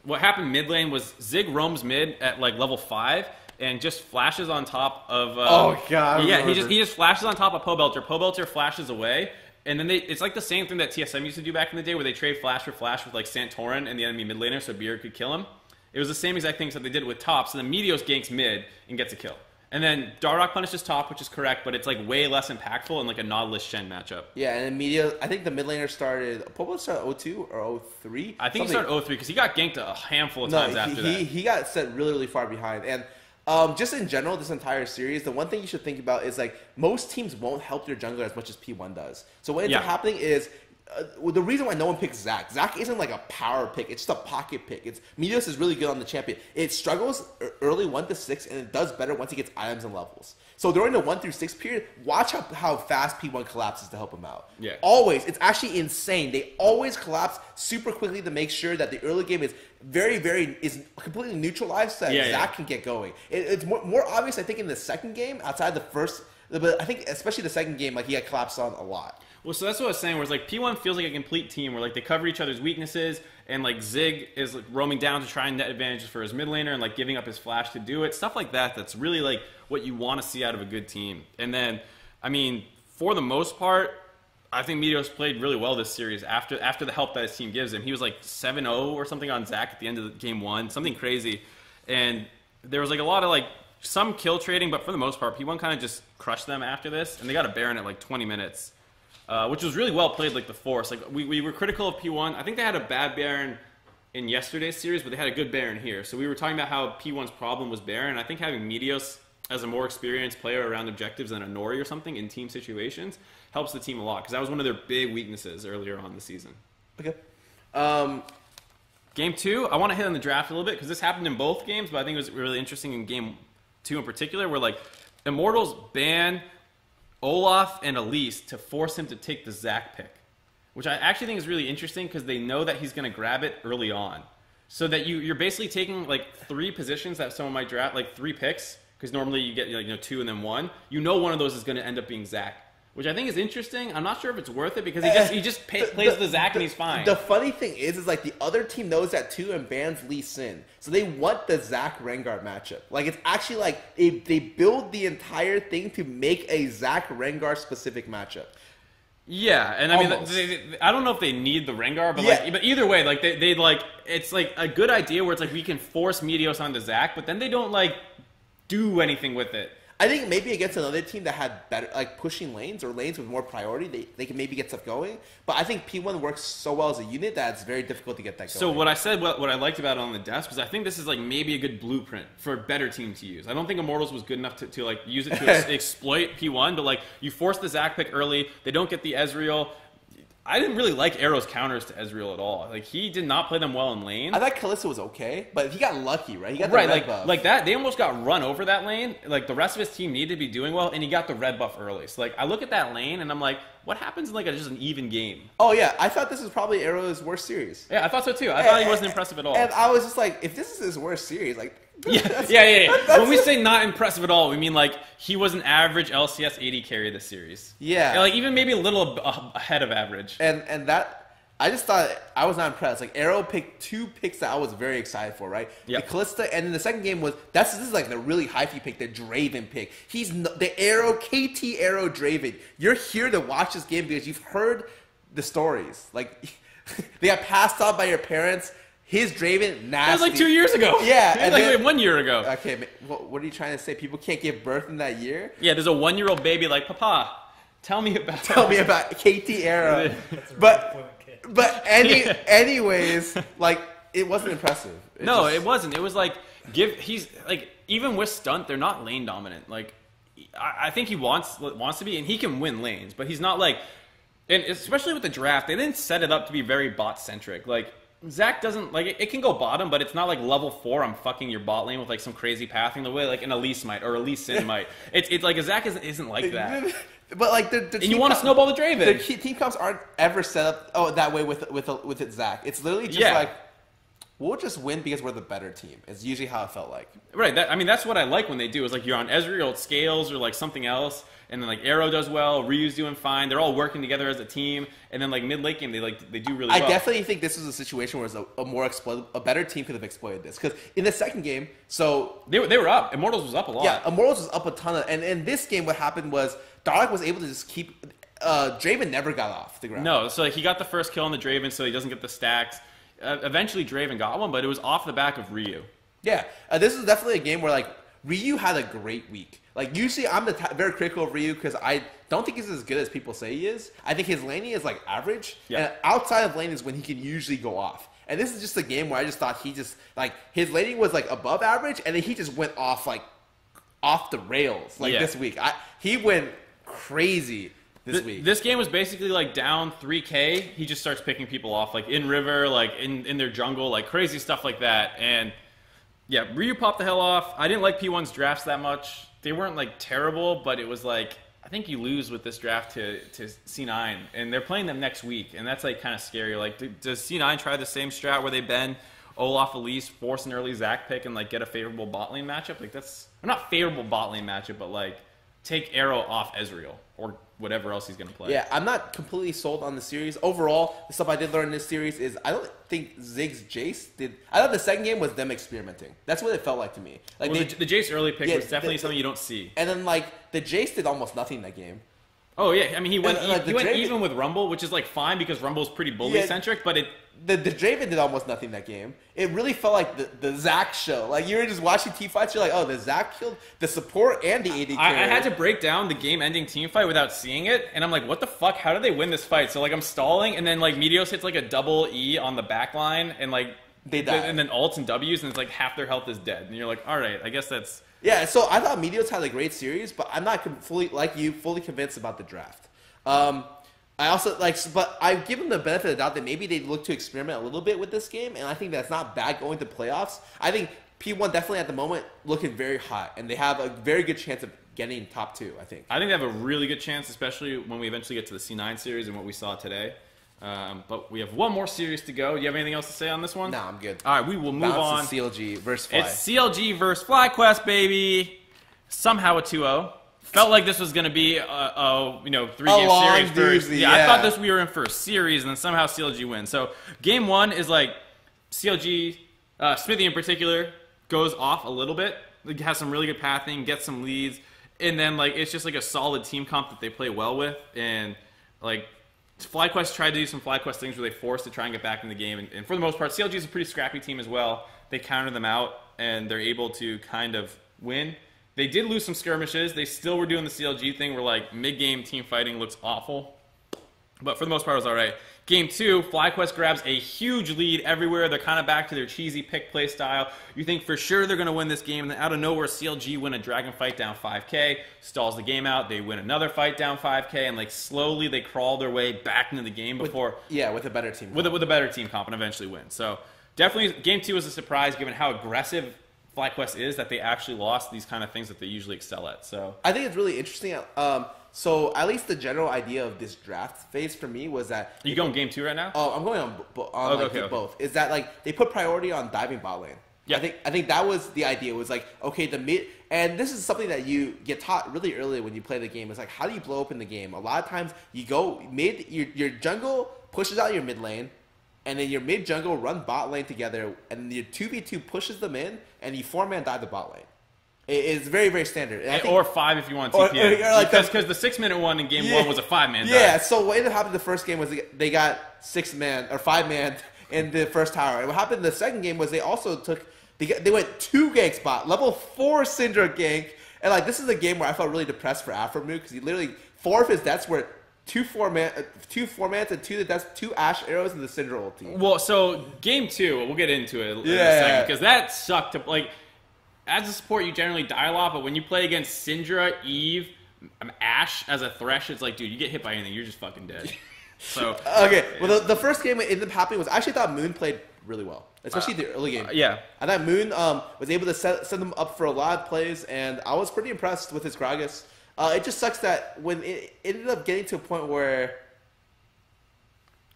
what happened mid lane was Zig roams mid at like level 5. And just flashes on top of. Oh god! Yeah, he just flashes on top of Pobelter. Pobelter flashes away. And then it's like the same thing that TSM used to do back in the day where they trade flash for flash with like Santorin and the enemy mid laner so Beard could kill him. It was the same exact things that they did with top. So then Meteos ganks mid and gets a kill. And then Dardoch punishes top, which is correct, but it's like way less impactful in like a Nautilus Shen matchup. Yeah, and then Meteos, I think the mid laner started, Pobelter started 0-2 or 0-3? I think he started 0-3 because he got ganked a handful of times after that. He got set really, really far behind. And just in general, this entire series, the one thing you should think about is like most teams won't help their jungler as much as P1 does. So what ends up happening is the reason why no one picks Zac. Zac isn't like a power pick; it's just a pocket pick. Meteos is really good on the champion. It struggles early 1 to 6, and it does better once he gets items and levels. So during the 1 through 6 period, watch how fast P1 collapses to help him out. Yeah. Always. It's actually insane. They always collapse super quickly to make sure that the early game is is completely neutralized so that Zach can get going. It's more obvious, I think, in the second game outside the first. But I think especially the second game, like he got collapsed on a lot. Well, so that's what I was saying, where it's like P1 feels like a complete team, where like they cover each other's weaknesses, and like Zig is like roaming down to try and net advantages for his mid laner, and like giving up his flash to do it. Stuff like that. That's really like what you want to see out of a good team. And then, I mean, for the most part, I think Meteos played really well this series after the help that his team gives him. He was like 7-0 or something on Zach at the end of game 1, something crazy, and there was like a lot of like some kill trading, but for the most part, P1 kind of just crushed them after this, and they got a Baron at like 20 minutes, which was really well played, like the Force. Like we were critical of P1. I think they had a bad Baron in yesterday's series, but they had a good Baron here. So we were talking about how P1's problem was Baron. I think having Meteos as a more experienced player around objectives than a Nori or something in team situations helps the team a lot, because that was one of their big weaknesses earlier on the season. Okay. Game 2, I want to hit on the draft a little bit, because this happened in both games, but I think it was really interesting in game 2 in particular, where like Immortals ban Olaf and Elise to force him to take the Zac pick, which I actually think is really interesting, because they know that he's going to grab it early on, so that you're basically taking like 3 positions that someone might draft, like 3 picks, because normally you get, like, 2 and then 1. You know one of those is going to end up being Zac, which I think is interesting. I'm not sure if it's worth it, because he just plays the Zac and he's fine. The funny thing is like the other team knows that too and bans Lee Sin. So they want the Zac Rengar matchup. Like it's actually like they build the entire thing to make a Zac Rengar specific matchup. Yeah, and I mean, I don't know if they need the Rengar, but but either way, like they like, it's like a good idea where it's like we can force Meteos onto Zac, but then they don't like do anything with it. I think maybe against another team that had better, like pushing lanes or lanes with more priority, they can maybe get stuff going. But I think P1 works so well as a unit that it's very difficult to get that going. So what I said, what I liked about it on the desk was I think this is like maybe a good blueprint for a better team to use. I don't think Immortals was good enough to like use it to exploit P1, but like you force the Zac pick early, they don't get the Ezreal. I didn't really like Arrow's counters to Ezreal at all. Like he did not play them well in lane. I thought Kalista was okay, but he got lucky, right? He got the red buff. Like that. They almost got run over that lane. Like the rest of his team needed to be doing well, and he got the red buff early. So like I look at that lane and I'm like, what happens in like just an even game? Oh yeah, I thought this was probably Arrow's worst series. Yeah, I thought so too. I thought he wasn't impressive at all. And I was just like, if this is his worst series, like. Yeah. When we say not impressive at all, we mean like he was an average LCS 80 carry this series. Yeah. And like even maybe a little ahead of average. And that, I just thought I was not impressed. Like Arrow picked 2 picks that I was very excited for, right? Yep. The Kalista, and then the second game was this is like the really hypey pick, the Draven pick. He's the Arrow KT Arrow Draven. You're here to watch this game because you've heard the stories. Like they got passed off by your parents. His Draven, nasty. That was like 2 years ago. Yeah. And like 1 year ago. Okay, what are you trying to say? People can't give birth in that year? Yeah, there's a 1-year-old baby like, Papa, tell me about KT Arrow. Anyways, like, it wasn't impressive. It wasn't. It was like, he's like, even with Stunt, they're not lane dominant. Like, I think he wants to be, and he can win lanes, but he's not like, and especially with the draft, they didn't set it up to be very bot-centric. Like, Zac doesn't, like, it can go bottom, but it's not like level 4, I'm fucking your bot lane with like some crazy pathing the way like an Elise might, or Elise Sin might. It's like a Zac isn't like that. But like and you want to snowball the Draven. The team comps aren't ever set up that way with it Zac. It's literally just like, we'll just win because we're the better team. It's usually how it felt like. Right. That's what I like when they do. Is like you're on Ezreal, it scales, or like something else, and then like Arrow does well, Ryu's doing fine. They're all working together as a team, and then like mid late game they do really well. I definitely think this is a situation where a better team could have exploited this, because in the second game, so they were up. Immortals was up a lot. Yeah, Immortals was up a ton and in this game what happened was Dark was able to just keep. Draven never got off the ground. No, so like, he got the first kill on the Draven, so he doesn't get the stacks. Eventually Draven got one, but it was off the back of Ryu. Yeah, this is definitely a game where like Ryu had a great week. Like usually I'm very critical of Ryu because I don't think he's as good as people say he is. I think his laning is like average, and outside of lane is when he can usually go off. And this is just a game where I just thought he just like his laning was like above average, and then he just went off like off the rails like this week. He went crazy. This game was basically like down 3K. He just starts picking people off, like in river, like in their jungle, like crazy stuff like that. And Yeah, Ryu popped the hell off. I didn't like P1's drafts that much. They weren't like terrible, but it was like, I think you lose with this draft to C9, and they're playing them next week, and that's like kind of scary. Like, does C9 try the same strat where they bend Olaf Elise, force an early Zac pick, and like get a favorable bot lane matchup? Like that's not favorable bot lane matchup, but like take Arrow off Ezreal or whatever else he's gonna play. Yeah, I'm not completely sold on the series. Overall, the stuff I did learn in this series is I don't think Ziggs Jace did. I thought the second game was them experimenting. That's what it felt like to me. Like well, the Jace early pick was definitely something you don't see. And then like the Jace did almost nothing that game. Oh yeah, I mean he went like, he went even with Rumble, which is like fine because Rumble's pretty bully centric, but the Draven did almost nothing that game. It really felt like the Zac show. Like you were just watching team fights, you're like, oh, the Zac killed the support and the AD carry. I had to break down the game-ending team fight without seeing it, and I'm like, what the fuck? How did they win this fight? So like I'm stalling, and then like Meteos hits like a double E on the back line, and like they die. And then ults and Ws, and it's like half their health is dead, and you're like, all right, I guess that's yeah. So I thought Meteos had a great series, but I'm not fully convinced about the draft. I also but I give them the benefit of the doubt that maybe they look to experiment a little bit with this game, and I think that's not bad going to playoffs. I think P1 definitely at the moment looking very hot, and they have a very good chance of getting top 2. I think they have a really good chance, especially when we eventually get to the C9 series and what we saw today. But we have one more series to go. Do you have anything else to say on this one? No, I'm good. All right, we will move on. To CLG versus Fly. It's CLG versus FlyQuest, baby. Somehow a 2-0. Felt like this was going to be a 3-game series. Doozy, I thought we were in for a series, and then somehow CLG wins. So game 1 is like CLG, Smithy in particular, goes off a little bit. Like, has some really good pathing, gets some leads, and then like it's just like a solid team comp that they play well with. And like FlyQuest tried to do some FlyQuest things where they forced to try and get back in the game. And for the most part, CLG is a pretty scrappy team as well. They counter them out, and they're able to kind of win. They did lose some skirmishes. They still were doing the CLG thing where, like, mid-game team fighting looks awful. But for the most part, it was all right. Game 2, FlyQuest grabs a huge lead everywhere. They're kind of back to their cheesy pick play style. You think for sure they're going to win this game. And then out of nowhere, CLG win a dragon fight down 5k, stalls the game out. They win another fight down 5k, and, like, slowly they crawl their way back into the game before... with a better team comp. With a better team comp and eventually win. So definitely Game 2 was a surprise given how aggressive FlyQuest is that they actually lost these kind of things that they usually excel at. So I think it's really interesting. So at least the general idea of this draft phase for me was that you going Game 2 right now? Oh, I'm going on both. Is that like they put priority on diving bot lane? Yeah, I think that was the idea. It was like, okay, the mid, and this is something that you get taught really early when you play the game. It's like, how do you blow open the game? A lot of times you go mid, your jungle pushes out your mid lane, and then your mid jungle run bot lane together, and your 2v2 pushes them in, and you 4-man dive the bot lane. It's very, very standard. Or 5 if you want TPM. Because the 6-minute one in game 1 was a 5-man dive. Yeah, so what ended up happening the first game was they got 6-man or 5-man in the first tower. And what happened in the second game was they also they went 2 ganks bot, level 4 Syndra gank. And like this is a game where I felt really depressed for Afromu because he literally 4 of his deaths were 2 4-mans and 2 deaths, 2 Ash arrows and the Syndra ulti. Well, so game 2, we'll get into it in a second because that sucked. Like as a support, you generally die a lot, but when you play against Syndra, Eve, Ash as a Thresh, it's like, dude, you get hit by anything, you're just fucking dead. So okay, well the first game it ended up happening was I actually thought Moon played really well, especially the early game. Yeah, I thought Moon was able to set them up for a lot of plays, and I was pretty impressed with his Gragas. It just sucks that when it ended up getting to a point where...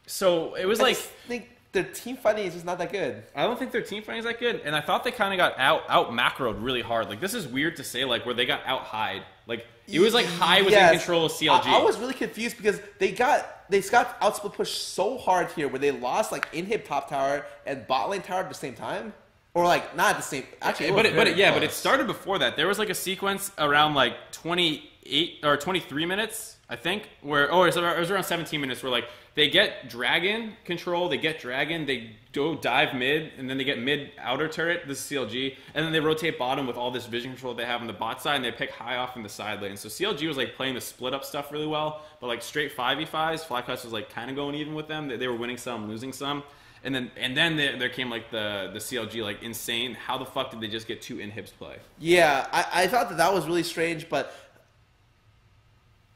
So, it was I think their team fighting is just not that good. I don't think their team fighting is that good, and I thought they kind of got out-macroed really hard. Like, this is weird to say, like, where they got out-hied. Like, it was like High was in control of CLG. I was really confused because they got outsplit pushed so hard here where they lost, like, inhib top tower and bot lane tower at the same time. Or like not at the same. Actually, but it started before that. There was like a sequence around like 28 or 23 minutes, I think, it was around 17 minutes where like they get dragon control, they go dive mid, and then they get mid outer turret. This is CLG, and then they rotate bottom with all this vision control they have on the bot side, and they pick high off in the side lane. So CLG was like playing the split up stuff really well, but like straight 5v5s, FlyQuest was like kind of going even with them. They were winning some, losing some. And then there came like the CLG like insane. How the fuck did they just get 2 inhibs play? Yeah, I thought that was really strange, but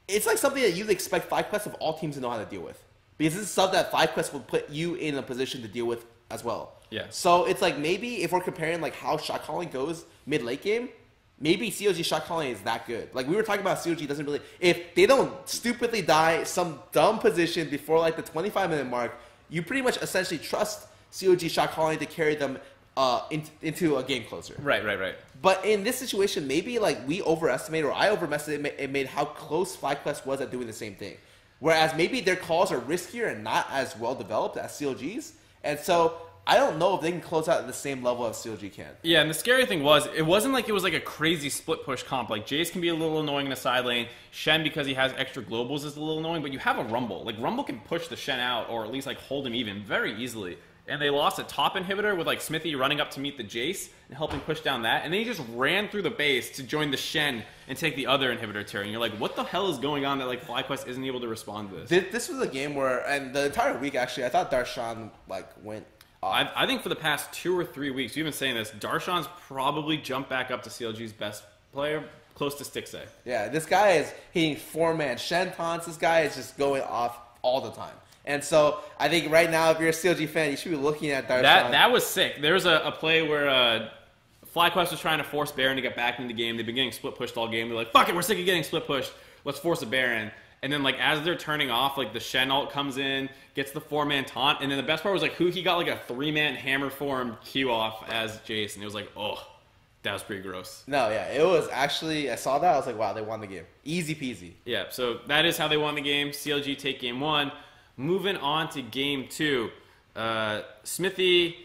it's like something that you'd expect FlyQuest of all teams to know how to deal with. because this is stuff that FlyQuest will put you in a position to deal with as well. Yeah. So it's like maybe if we're comparing like how shot calling goes mid late game, maybe COG shot calling is that good. Like we were talking about, COG doesn't really, if they don't stupidly die some dumb position before like the 25-minute mark, you pretty much essentially trust COG shot calling to carry them into a game closer. Right. But in this situation, maybe like we overestimated, or I overestimated how close FlyQuest was at doing the same thing. Whereas maybe their calls are riskier and not as well developed as COG's, and so I don't know if they can close out at the same level as COG can. Yeah, and the scary thing was, it wasn't like it was like a crazy split push comp. Like, Jace can be a little annoying in the side lane. Shen, because he has extra globals, is a little annoying. But you have a Rumble. Like, Rumble can push the Shen out, or at least, like, hold him even very easily. And they lost a top inhibitor with, like, Smithy running up to meet the Jace and helping push down that. And then he just ran through the base to join the Shen and take the other inhibitor tier. And you're like, what the hell is going on that, like, FlyQuest isn't able to respond to this? This was a game where, and the entire week, actually, I thought Darshan, like, went... I think for the past 2 or 3 weeks, you've been saying this, Darshan's probably jumped back up to CLG's best player, close to Stixay. Yeah, this guy is hitting 4-man Shen taunts. This guy is just going off all the time. And so I think right now, if you're a CLG fan, you should be looking at Darshan. That was sick. There was a play where FlyQuest was trying to force Baron to get back into the game. They've been getting split pushed all game. They're like, fuck it, we're sick of getting split pushed. Let's force a Baron. And then, like, as they're turning off, like, the Shen ult comes in, gets the 4-man taunt, and then the best part was, like, he got, like, a 3-man hammer form Q off as Jace, and it was like, oh, that was pretty gross. No, yeah, it was actually, I saw that, I was like, wow, they won the game. Easy peasy. Yeah, so that is how they won the game. CLG take game 1. Moving on to game 2. Smithy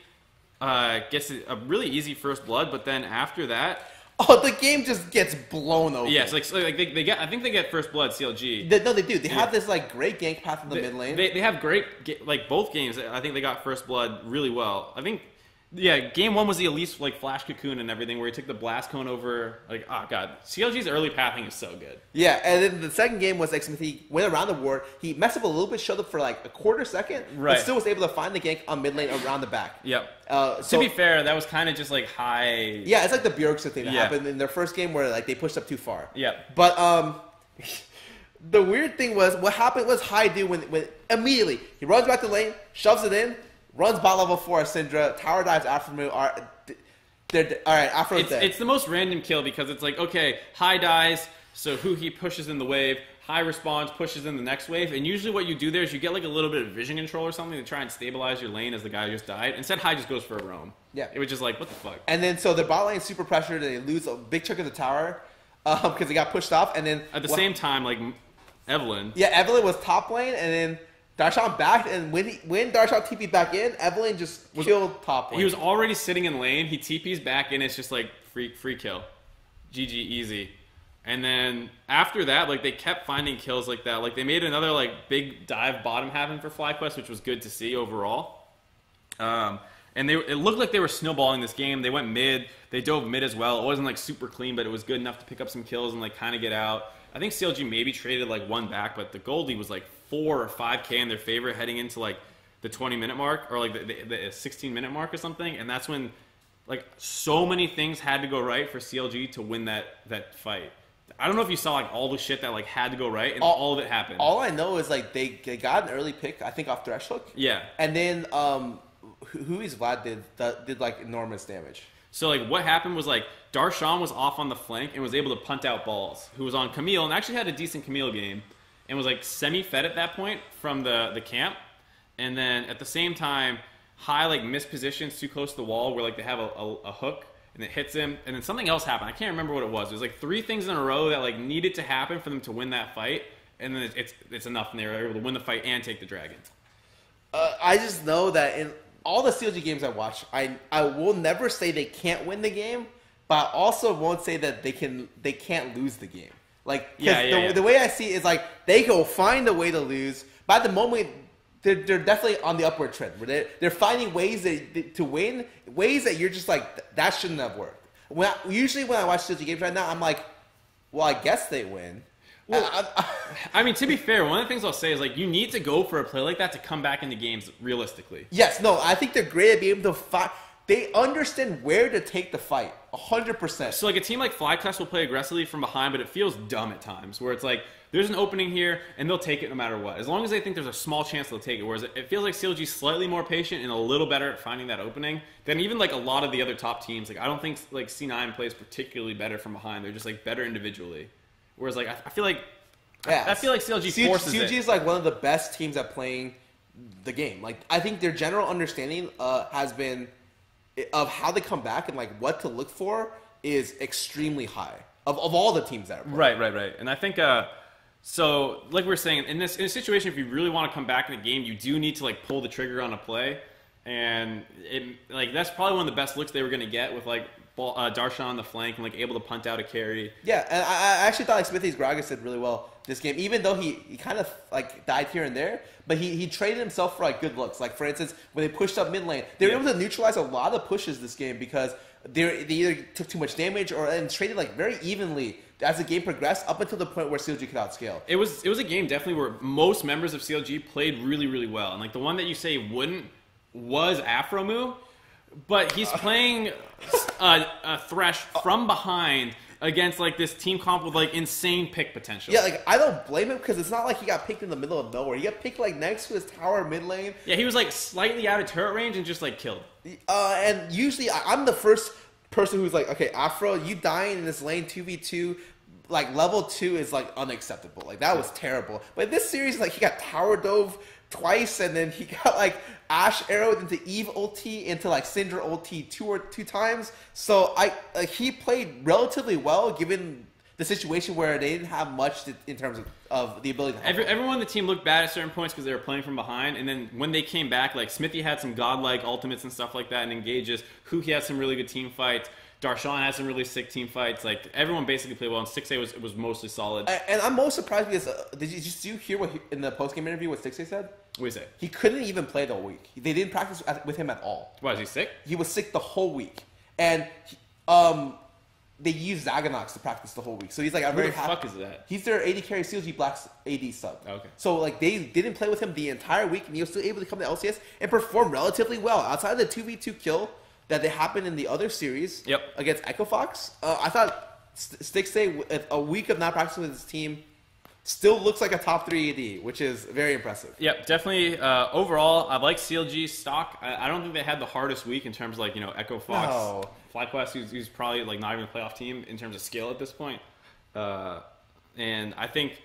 gets a really easy first blood, but then after that... Oh, the game just gets blown open. Yes, like they get. I think they get first blood. CLG. No, they do. They have this like great gank path in the mid lane. They have great, like both games. I think they got first blood really well. I think, yeah, game 1 was the Elise like flash cocoon and everything, where he took the blast cone over. Like, oh god, CLG's early pathing is so good. Yeah, and then the second game was Xmith. He went around the ward. He messed up a little bit, showed up for like a quarter second, right, but still was able to find the gank on mid lane around the back. Yep. So, to be fair, that was kind of just like high. Yeah, it's like the Bjergsen thing that happened in their first game where like they pushed up too far. Yeah. But the weird thing was what happened was High do when immediately he runs back to lane, shoves it in, runs bot level 4 Syndra, tower dives after move. All right, after it's the most random kill because it's like, okay, High dies, so he pushes in the wave. High responds, pushes in the next wave, and usually what you do there is you get like a little bit of vision control or something to try and stabilize your lane as the guy just died. Instead, High just goes for a roam. Yeah. It was just like, what the fuck? And then so the bot lane is super pressured and they lose a big chunk of the tower because they got pushed off. And then at the same time, like Evelyn. Yeah, Evelyn was top lane, and then Darshan backed, and when Darshan TP'd back in, Evelyn just killed top lane. He was already sitting in lane. He TP's back in. It's just like free kill. GG, easy. And then after that, like they kept finding kills like that. Like they made another like big dive bottom happen for FlyQuest, which was good to see overall. And it looked like they were snowballing this game. They went mid. They dove mid as well. It wasn't like super clean, but it was good enough to pick up some kills and like kind of get out. I think CLG maybe traded like 1 back, but the Goldie was like 4 or 5K in their favor heading into like the 20-minute mark or like the 16-minute mark or something. And that's when like so many things had to go right for CLG to win that fight. I don't know if you saw like all the shit that like had to go right, and all of it happened. All I know is like they got an early pick, I think off Thresh Hook. Yeah. And then Hui's Vlad did like enormous damage. So like what happened was like Darshan was off on the flank and was able to punt out balls. Who was on Camille and actually had a decent Camille game, and was like semi-fed at that point from the camp. And then at the same time, High like missed positions too close to the wall where like they have a hook. And it hits him, and then something else happened. I can't remember what it was. It was like 3 things in a row that like needed to happen for them to win that fight, and then it's enough, and they were able to win the fight and take the dragon. I just know that in all the CLG games I watch, I will never say they can't win the game, but I also won't say that they can't lose the game. Like the way I see it is like they go find a way to lose. By the moment they're definitely on the upward trend. Where they're finding ways to win, ways that you're just like, that shouldn't have worked. Usually when I watch CLG games right now, I'm like, well, I guess they win. Well, I mean, to be fair, one of the things I'll say is like you need to go for a play like that to come back into games realistically. Yes, no, I think they're great at being able to fight. They understand where to take the fight, 100%. So like a team like FlyQuest will play aggressively from behind, but it feels dumb at times, where it's like there's an opening here, and they'll take it no matter what. As long as they think there's a small chance they'll take it. Whereas it feels like CLG's slightly more patient and a little better at finding that opening than even like a lot of the other top teams. Like I don't think like C9 plays particularly better from behind. They're just like better individually. Whereas like I feel like I feel like CLG forces it. CLG is like one of the best teams at playing the game. Like I think their general understanding has been of how they come back and like what to look for is extremely high of all the teams that are playing. Right. And I think so like we were saying in a situation if you really want to come back in the game, you do need to like pull the trigger on a play, and like that's probably one of the best looks they were going to get with like Darshan on the flank and like able to punt out a carry. Yeah, and I actually thought like Smithy's Gragas did really well this game, even though he kind of like died here and there, but he traded himself for like good looks. Like for instance, when they pushed up mid lane, they were able to neutralize a lot of pushes this game because they either took too much damage and traded like very evenly as the game progressed up until the point where CLG could outscale. It was a game definitely where most members of CLG played really, really well, and like the one that you say wouldn't was ⵬ but he's playing a Thresh from behind against like this team comp with like insane pick potential. Yeah, like I don't blame him because it's not like he got picked in the middle of nowhere. He got picked like next to his tower mid lane. Yeah, he was like slightly out of turret range and just like killed. And usually I'm the first person who's like, okay, Afro, you dying in this lane 2v2, like level 2 is like unacceptable. Like that was terrible. But in this series, like he got tower dove twice, and then he got like Ashe arrowed into Eve ulti, into like Syndra ulti two times. So he played relatively well given the situation where they didn't have much in terms of the ability to help. Everyone on the team looked bad at certain points because they were playing from behind, and then when they came back, like Smithy had some godlike ultimates and stuff like that and engages. Huki had some really good team fights. Darshan had some really sick team fights. Like everyone basically played well, and 6A was mostly solid. And I'm most surprised because did you hear what in the post game interview what 6A said? What do you say? He couldn't even play the whole week. They didn't practice with him at all. Why, is he sick? He was sick the whole week, and they used Zaganox to practice the whole week. So he's like, I'm Who very the happy. fuck is that? He's their AD carry, CLG Black's AD sub. Oh, okay. So like they didn't play with him the entire week, and he was still able to come to LCS and perform relatively well outside of the 2v2 kill that they happened in the other series against Echo Fox. I thought Stixay, with a week of not practicing with his team, still looks like a top 3 AD, which is very impressive. Yep, definitely. Overall, I like CLG's stock. I don't think they had the hardest week in terms of like, Echo Fox. No. FlyQuest, who's probably like not even a playoff team in terms of skill at this point. And I think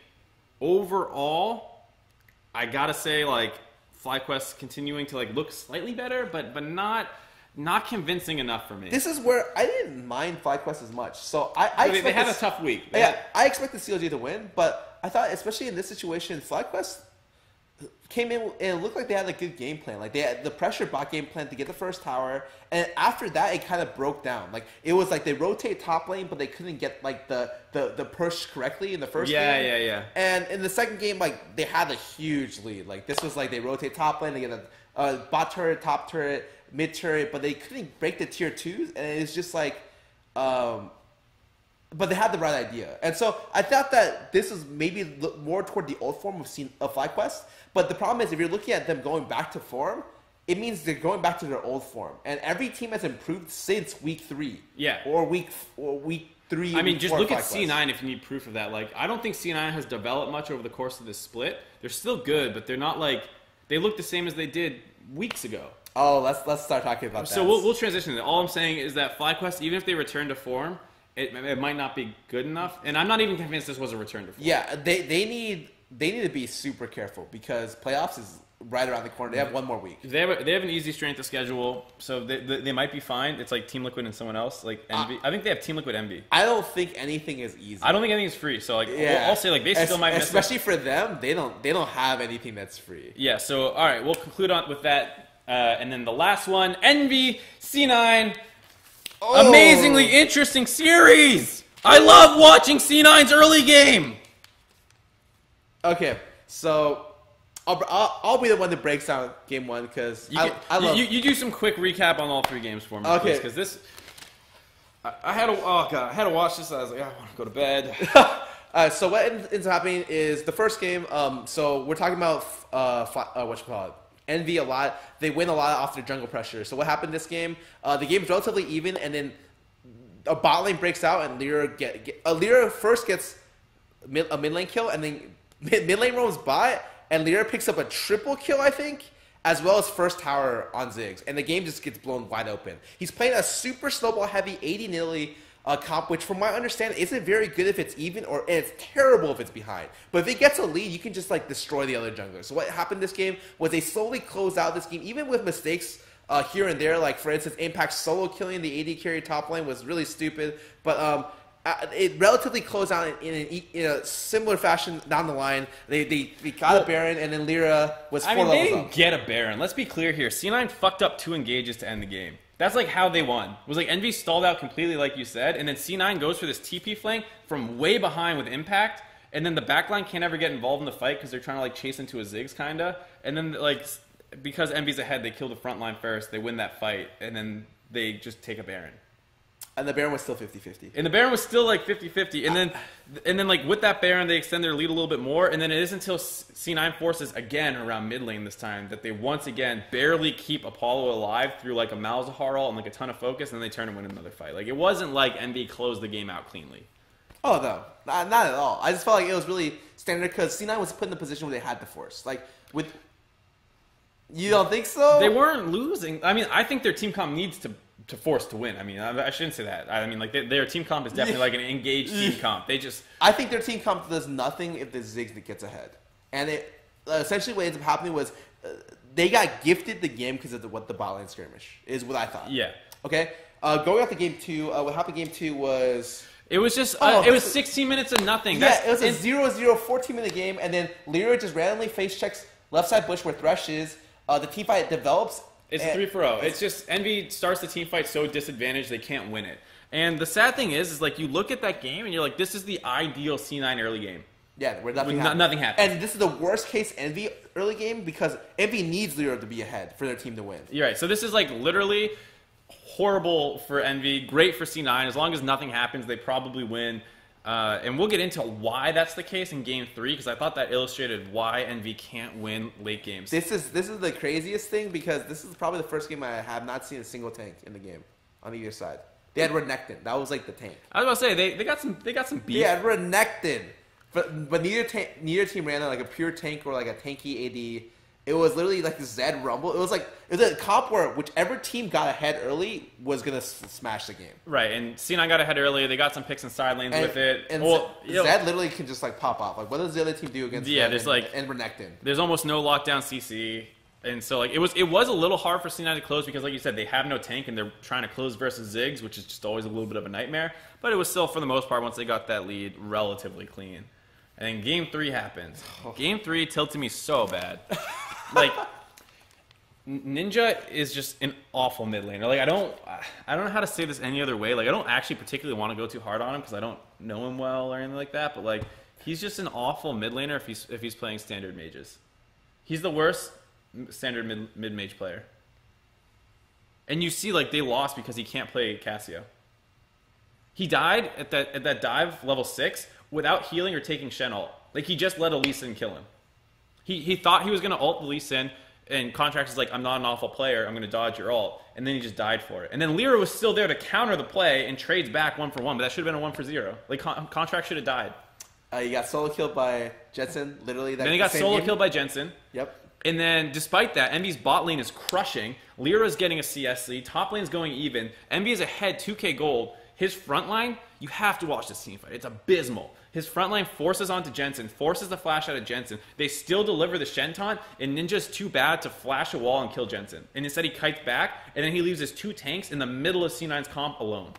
overall, I gotta say like FlyQuest continuing to like look slightly better, but not convincing enough for me. This is where I didn't mind FlyQuest as much. So they had a tough week. I expected CLG to win, but I thought, especially in this situation, FlyQuest came in and it looked like they had a good game plan. Like they had the pressure bot game plan to get the first tower, and after that, it kind of broke down. Like it was like they rotate top lane, but they couldn't get like the push correctly in the first game. Yeah. And in the second game, like they had a huge lead. Like this was like they rotate top lane, they get a bot turret, top turret, mid turret, but they couldn't break the tier 2s, and it's just like, but they had the right idea. And so I thought that this is maybe more toward the old form of FlyQuest, but the problem is if you're looking at them going back to form, it means they're going back to their old form. And every team has improved since week 3. Yeah. Or week 3. I mean, just look at FlyQuest. C9 if you need proof of that. Like, I don't think C9 has developed much over the course of this split. They're still good, but they're not like, they look the same as they did weeks ago. Oh, let's start talking about that. So we'll transition to that. All I'm saying is that FlyQuest, even if they return to form, it might not be good enough. And I'm not even convinced this was a return to form. Yeah, they need to be super careful because playoffs is right around the corner. They have one more week. They have an easy strength of schedule, so they might be fine. It's like Team Liquid and someone else, like Envy. I think they have Team Liquid Envy. I don't think anything is easy. I don't think anything is free. So like, I'll say like they still might miss. Especially for them, they don't have anything that's free. Yeah. So all right, we'll conclude on with that, and then the last one, Envy C9. Oh. Amazingly interesting series. I love watching C9's early game. Okay, so I'll be the one that breaks down game 1 because I love. You do some quick recap on all 3 games for me, okay? Because this, I had to watch this. I was like, I want to go to bed. So what ends up happening is the first game. So we're talking about Envy a lot. They win a lot off their jungle pressure. So what happened this game? The game's relatively even, and then a bot lane breaks out, and Lyra first gets a mid lane kill, and then mid lane roams bot, and Lir picks up a triple kill, I think, as well as first tower on Ziggs, and the game just gets blown wide open. He's playing a super snowball heavy 80 nilly comp, which from my understanding isn't very good if it's even, and it's terrible if it's behind. But if it gets a lead, you can just like destroy the other junglers. So what happened this game was they slowly closed out this game, even with mistakes here and there. Like for instance, Impact solo killing the AD carry top lane was really stupid, but it relatively closed out in a similar fashion down the line. They got a Baron, and then Lyra was 4 levels they didn't up. get a Baron. Let's be clear here. C9 fucked up 2 engages to end the game. That's like how they won. It was like Envy stalled out completely, like you said, and then C9 goes for this TP flank from way behind with Impact, and then the backline can't ever get involved in the fight because they're trying to like chase into a Ziggs kinda, and then like because Envy's ahead, they kill the front line first, they win that fight, and then they just take a Baron. And the Baron was still 50-50. And the Baron was still like 50-50. And then like with that Baron, they extend their lead a little bit more. And then it is until C9 forces again around mid lane this time that they once again barely keep Apollo alive through like a Malzahar ult and like a ton of focus, and then they turn and win another fight. Like it wasn't like Envy closed the game out cleanly. Oh no, not at all. I just felt like it was really standard because C9 was put in the position where they had to force. Like with, you don't think so? They weren't losing. I mean, I think their team comp needs to force to win. I mean, I shouldn't say that. I mean, like their team comp is definitely like an engaged team comp. They just. I think their team comp does nothing if the Ziggs gets ahead, and it essentially what ends up happening was they got gifted the game because of what the bot lane skirmish is what I thought. Yeah. Okay. Going out to game 2, what happened? Game 2 was. It was just. It was 16 minutes of nothing. Yeah, it was a 0-0 14-minute game, and then Lyra just randomly face checks left side bush where Thresh is. The team fight develops. It's 3-0. It's just Envy starts the team fight so disadvantaged they can't win it. And the sad thing is like you look at that game and you're like, this is the ideal C9 early game. Yeah, where nothing happens. And this is the worst case Envy early game because Envy needs Lyra to be ahead for their team to win. You're right. So this is like literally horrible for Envy, great for C9. As long as nothing happens, they probably win. And we'll get into why that's the case in Game 3 because I thought that illustrated why Envy can't win late games. This is the craziest thing because this is probably the first game I have not seen a single tank in the game on either side. They had Renekton. That was like the tank. I was about to say they got some beef. They had Renekton, but neither team ran like a pure tank or like a tanky AD. It was literally like the Zed Rumble. It was a comp where whichever team got ahead early was gonna smash the game. Right, and C9 got ahead early. They got some picks and side lanes with it. And Zed literally can just like pop off. Like what does the other team do against? Yeah, Zed and Renekton. There's almost no lockdown CC, and so like it was a little hard for C9 to close because like you said they have no tank and they're trying to close versus Ziggs, which is just always a little bit of a nightmare. But it was still for the most part once they got that lead relatively clean. And then Game 3 happens. Game 3 tilted me so bad. Like, Ninja is just an awful mid laner. Like, I don't know how to say this any other way. Like, I don't actually particularly want to go too hard on him because I don't know him well or anything like that. But like, he's just an awful mid laner if he's playing standard mages. He's the worst standard mid mage player. And you see, like, they lost because he can't play Cassio. He died at that dive level 6 without healing or taking Shen ult. Like, he just let a Lee Sin kill him. He thought he was going to ult the Lee Sin, and Contract is like, I'm not an awful player, I'm going to dodge your ult. And then he just died for it. And then Lyra was still there to counter the play and trades back 1-for-1, but that should have been a 1-for-0. Like, Contract should have died. He got solo killed by Jensen, literally. Then he got solo killed by Jensen. Yep. And then, despite that, Envy's bot lane is crushing. Lyra's getting a CS lead. Top lane's going even. Envy is ahead 2k gold. His front line, you have to watch this team fight. It's abysmal. His front line forces onto Jensen, forces the flash out of Jensen. They still deliver the Shen taunt, and Ninja's too bad to flash a wall and kill Jensen. And instead he kites back, and then he leaves his 2 tanks in the middle of C9's comp alone.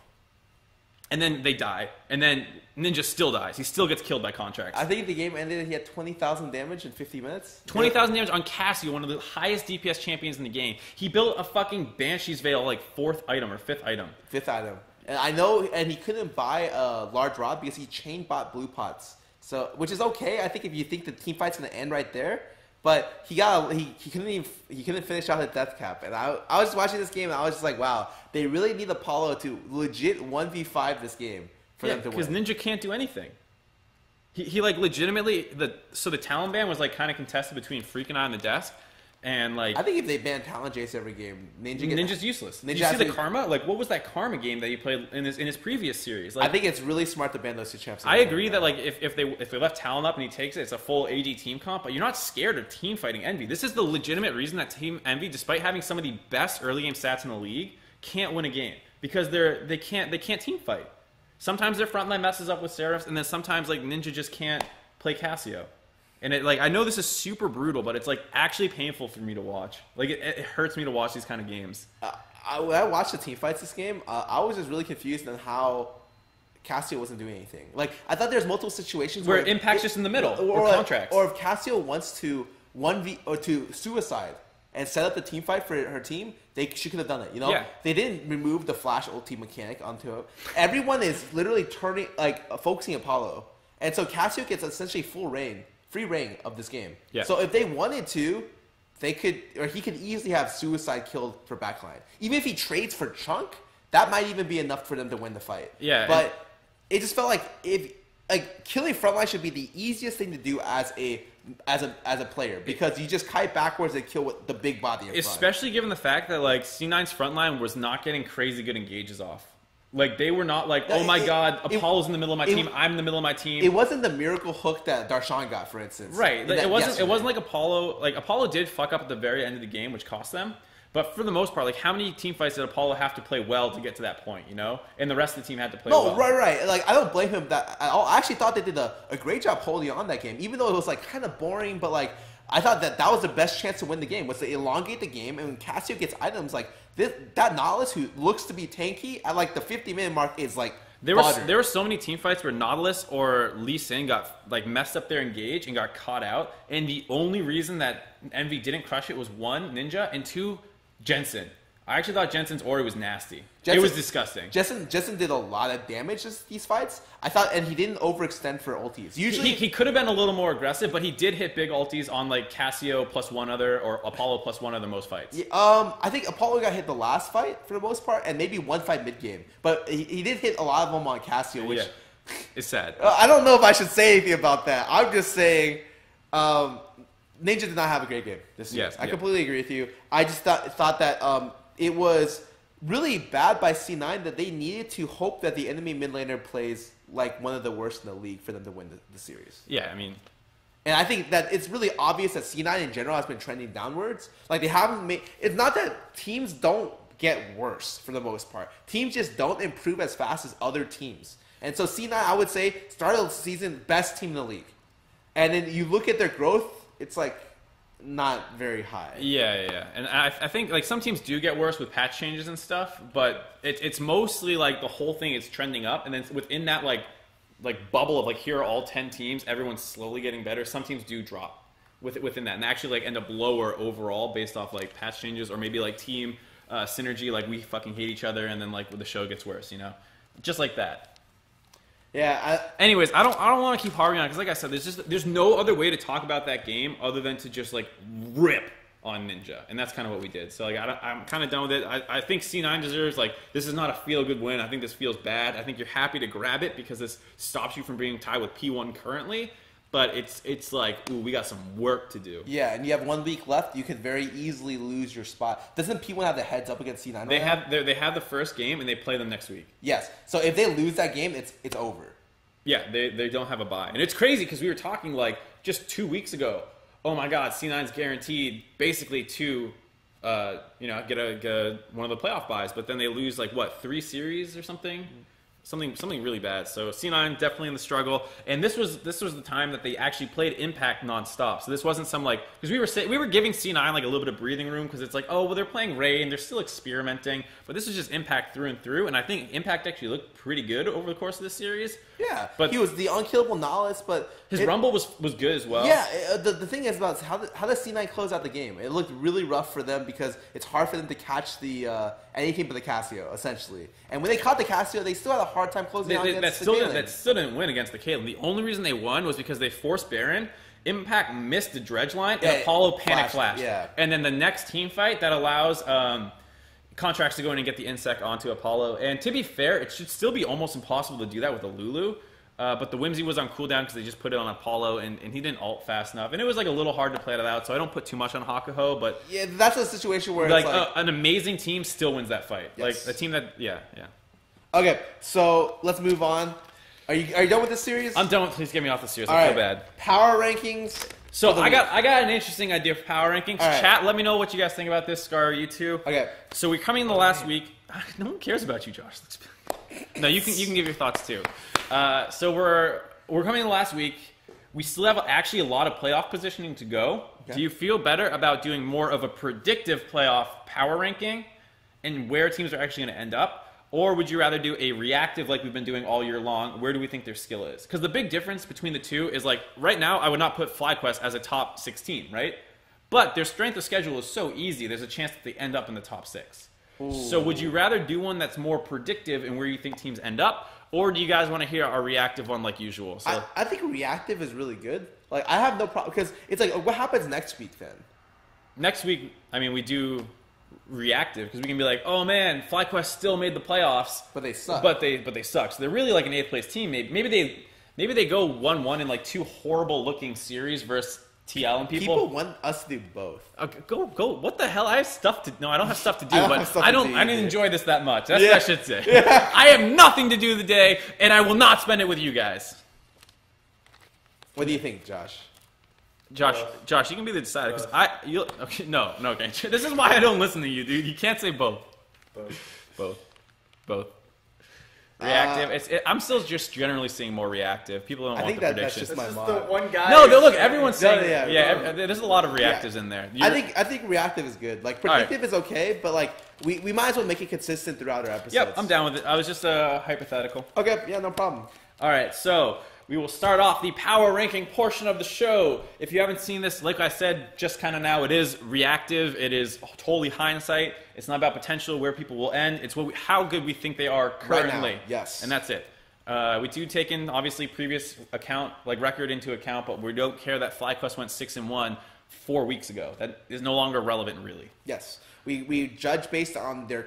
And then they die. And then Ninja still dies. He still gets killed by Contracts. I think the game ended and he had 20,000 damage in 50 minutes. 20,000 damage on Cassio, one of the highest DPS champions in the game. He built a fucking Banshee's Veil, like 4th item or 5th item. 5th item. And I know, and he couldn't buy a large rod because he chain bought blue pots. So, which is okay. I think if you think the team fight's gonna end right there, but he couldn't finish out his death cap. And I was just watching this game and I was just like, wow, they really need Apollo to legit 1v5 this game for them to win. Because Ninja can't do anything. He like legitimately so the Talon ban was like kind of contested between Freak and I on the desk. And like, I think if they ban Talon Jace every game, Ninja's useless. Did Ninja you see has the to- Karma? Like, what was that Karma game that he played in his previous series? Like, I think it's really smart to ban those two champs. I agree that like if they left Talon up and he takes it, it's a full AG team comp. But you're not scared of team fighting Envy. This is the legitimate reason that Team Envy, despite having some of the best early game stats in the league, can't win a game because they can't team fight. Sometimes their frontline messes up with Seraphs, and then sometimes like Ninja just can't play Cassio. And it like I know this is super brutal, but it's like actually painful for me to watch. Like it hurts me to watch these kind of games. When I watched the team fights this game, I was just really confused on how Cassio wasn't doing anything. Like I thought there's multiple situations Where Impact's just in the middle, or contracts. Or if Cassio wants to 1v or to suicide and set up the team fight for her team, she could have done it. You know, Yeah. They didn't remove the flash ulti mechanic onto it. Everyone is literally turning focusing Apollo, and so Cassio gets essentially free reign of this game. Yeah. So if they wanted to, they could, or he could easily have suicide killed for backline. Even if he trades for Chunk, that might even be enough for them to win the fight. Yeah, But it just felt like killing frontline should be the easiest thing to do as a player because you just kite backwards and kill with the big body in front. Especially given the fact that like C9's frontline was not getting crazy good engages off. Like they were not like, oh my god, Apollo's in the middle of my team, I'm in the middle of my team. It wasn't the miracle hook that Darshan got, for instance. Right. Like, it wasn't like Apollo. Like Apollo did fuck up at the very end of the game, which cost them. But for the most part, like how many team fights did Apollo have to play well to get to that point, you know? And the rest of the team had to play well. No, right. Like I don't blame him that at all. I actually thought they did a great job holding on that game, even though it was like kind of boring. But like I thought that was the best chance to win the game was to elongate the game. And when Cassio gets items like that Nautilus, who looks to be tanky at like the 50-minute mark, is like there were so many team fights where Nautilus or Lee Sin got like messed up their engage and got caught out. And the only reason that Envy didn't crush it was one, Ninja, and two, Jensen. I actually thought Jensen's Ori was nasty. It was disgusting. Jensen did a lot of damage these fights. I thought, and he didn't overextend for ultis. Usually he could have been a little more aggressive, but he did hit big ultis on like Cassio plus one other or Apollo plus one other most fights. I think Apollo got hit the last fight for the most part, and maybe one fight mid game. But he did hit a lot of them on Cassio, which it's sad. I don't know if I should say anything about that. I'm just saying, Ninja did not have a great game this year. Yes, I completely agree with you. I just thought that it was really bad by C9 that they needed to hope that the enemy mid laner plays like one of the worst in the league for them to win the series. Yeah, I mean, and I think that it's really obvious that C9 in general has been trending downwards. Like they haven't made. It's not that teams don't get worse for the most part. Teams just don't improve as fast as other teams. And so C9, I would say, started the season best team in the league. And then you look at their growth, it's like not very high. Yeah. And I think like some teams do get worse with patch changes and stuff, but it's mostly like the whole thing is trending up, and then within that like bubble of like here are all 10 teams, everyone's slowly getting better. Some teams do drop within that and actually like end up lower overall based off like patch changes or maybe like team synergy, like we fucking hate each other, and then like the show gets worse, you know, just like that. Yeah. Anyways, I don't want to keep harping on it because, like I said, there's no other way to talk about that game other than to just like rip on Ninja, and that's kind of what we did. So like I'm kind of done with it. I think C9 deserves like this is not a feel good win. I think this feels bad. I think you're happy to grab it because this stops you from being tied with P1 currently. But it's like, ooh, we got some work to do. Yeah, and you have 1 week left. You could very easily lose your spot. Doesn't P1 have the heads up against C9? They have the first game, and they play them next week. Yes. So if they lose that game, it's over. Yeah, they don't have a bye. And it's crazy because we were talking like just 2 weeks ago. Oh my God, C9's guaranteed basically to get one of the playoff buys, but then they lose like what 3 series or something. Something really bad. So C9 definitely in the struggle, and this was the time that they actually played Impact nonstop. So this wasn't some like because we were giving C9 like a little bit of breathing room because it's like, oh well, they're playing Ray and they're still experimenting, but this was just Impact through and through. And I think Impact actually looked pretty good over the course of this series. Yeah, but he was the unkillable Nautilus, but his Rumble was good as well. Yeah, the thing is about how does C9 close out the game? It looked really rough for them because it's hard for them to catch the anything but the Cassio essentially. And when they caught the Cassio, they still had a hard time closing out against the Caitlyn. That still didn't win against the Caitlyn. The only reason they won was because they forced Baron. Impact missed the dredge line, and Apollo panic flashed. Yeah. And then the next team fight that allows Contracts to go in and get the insect onto Apollo. And to be fair, it should still be almost impossible to do that with a Lulu. But the Whimsy was on cooldown because they just put it on Apollo, and he didn't ult fast enough. And it was like a little hard to play that out, so I don't put too much on Hakuho. But Yeah, that's a situation where like, it's like an amazing team still wins that fight. Yes. Like a team that, yeah. okay. So let's move on. Are you done with this series? I'm done. Please get me off the series. All I right. feel bad. Power rankings. So for the I week. got an interesting idea for power rankings. All right. Chat, let me know what you guys think about this. Scarra, you too. Okay. So we're coming in the last week. No one cares about you, Josh. No, you can give your thoughts too. So we're coming in the last week. We still have actually a lot of playoff positioning to go. Okay. Do you feel better about doing more of a predictive playoff power ranking and where teams are actually going to end up? Or would you rather do a reactive like we've been doing all year long? Where do we think their skill is? Because the big difference between the two is like right now I would not put FlyQuest as a top 16, right? But their strength of schedule is so easy, there's a chance that they end up in the top 6. Ooh. So would you rather do one that's more predictive in where you think teams end up? Or do you guys want to hear our reactive one like usual? So I think reactive is really good. Like I have no problem because it's like what happens next week then? next week, I mean, we do reactive because we can be like, oh man, FlyQuest still made the playoffs, But they suck. But they suck. So they're really like an 8th place team. Maybe they go 1-1 in like 2 horrible looking series versus TL and people. People want us to do both. Okay, go. What the hell? I have stuff to. No, I don't have stuff to do. I don't but have stuff I to don't. do I didn't either. enjoy this that much. That's Yeah. what I should say. I have nothing to do the day, and I will not spend it with you guys. What do you think, Josh? Josh, you can be the decider because okay, no, okay. This is why I don't listen to you, dude. You can't say both. Both. Reactive. I'm still just generally seeing more reactive. People don't I want think the that's predictions. just my Just mom. the one guy. No, who's look, saying- everyone's saying. Yeah. There's a lot of reactives in there. I think reactive is good. Like right. predictive is okay, but like we might as well make it consistent throughout our episodes. Yep, I'm down with it. I was just hypothetical. Okay, yeah, no problem. All right, so we will start off the power ranking portion of the show. If you haven't seen this, like I said, just kind of now, it is reactive. It is totally hindsight. It's not about potential, where people will end. It's how good we think they are currently. Right now, yes. And that's it. We do take in, obviously, previous record into account, but we don't care that FlyQuest went 6-1 4 weeks ago. That is no longer relevant, really. Yes, we judge based on the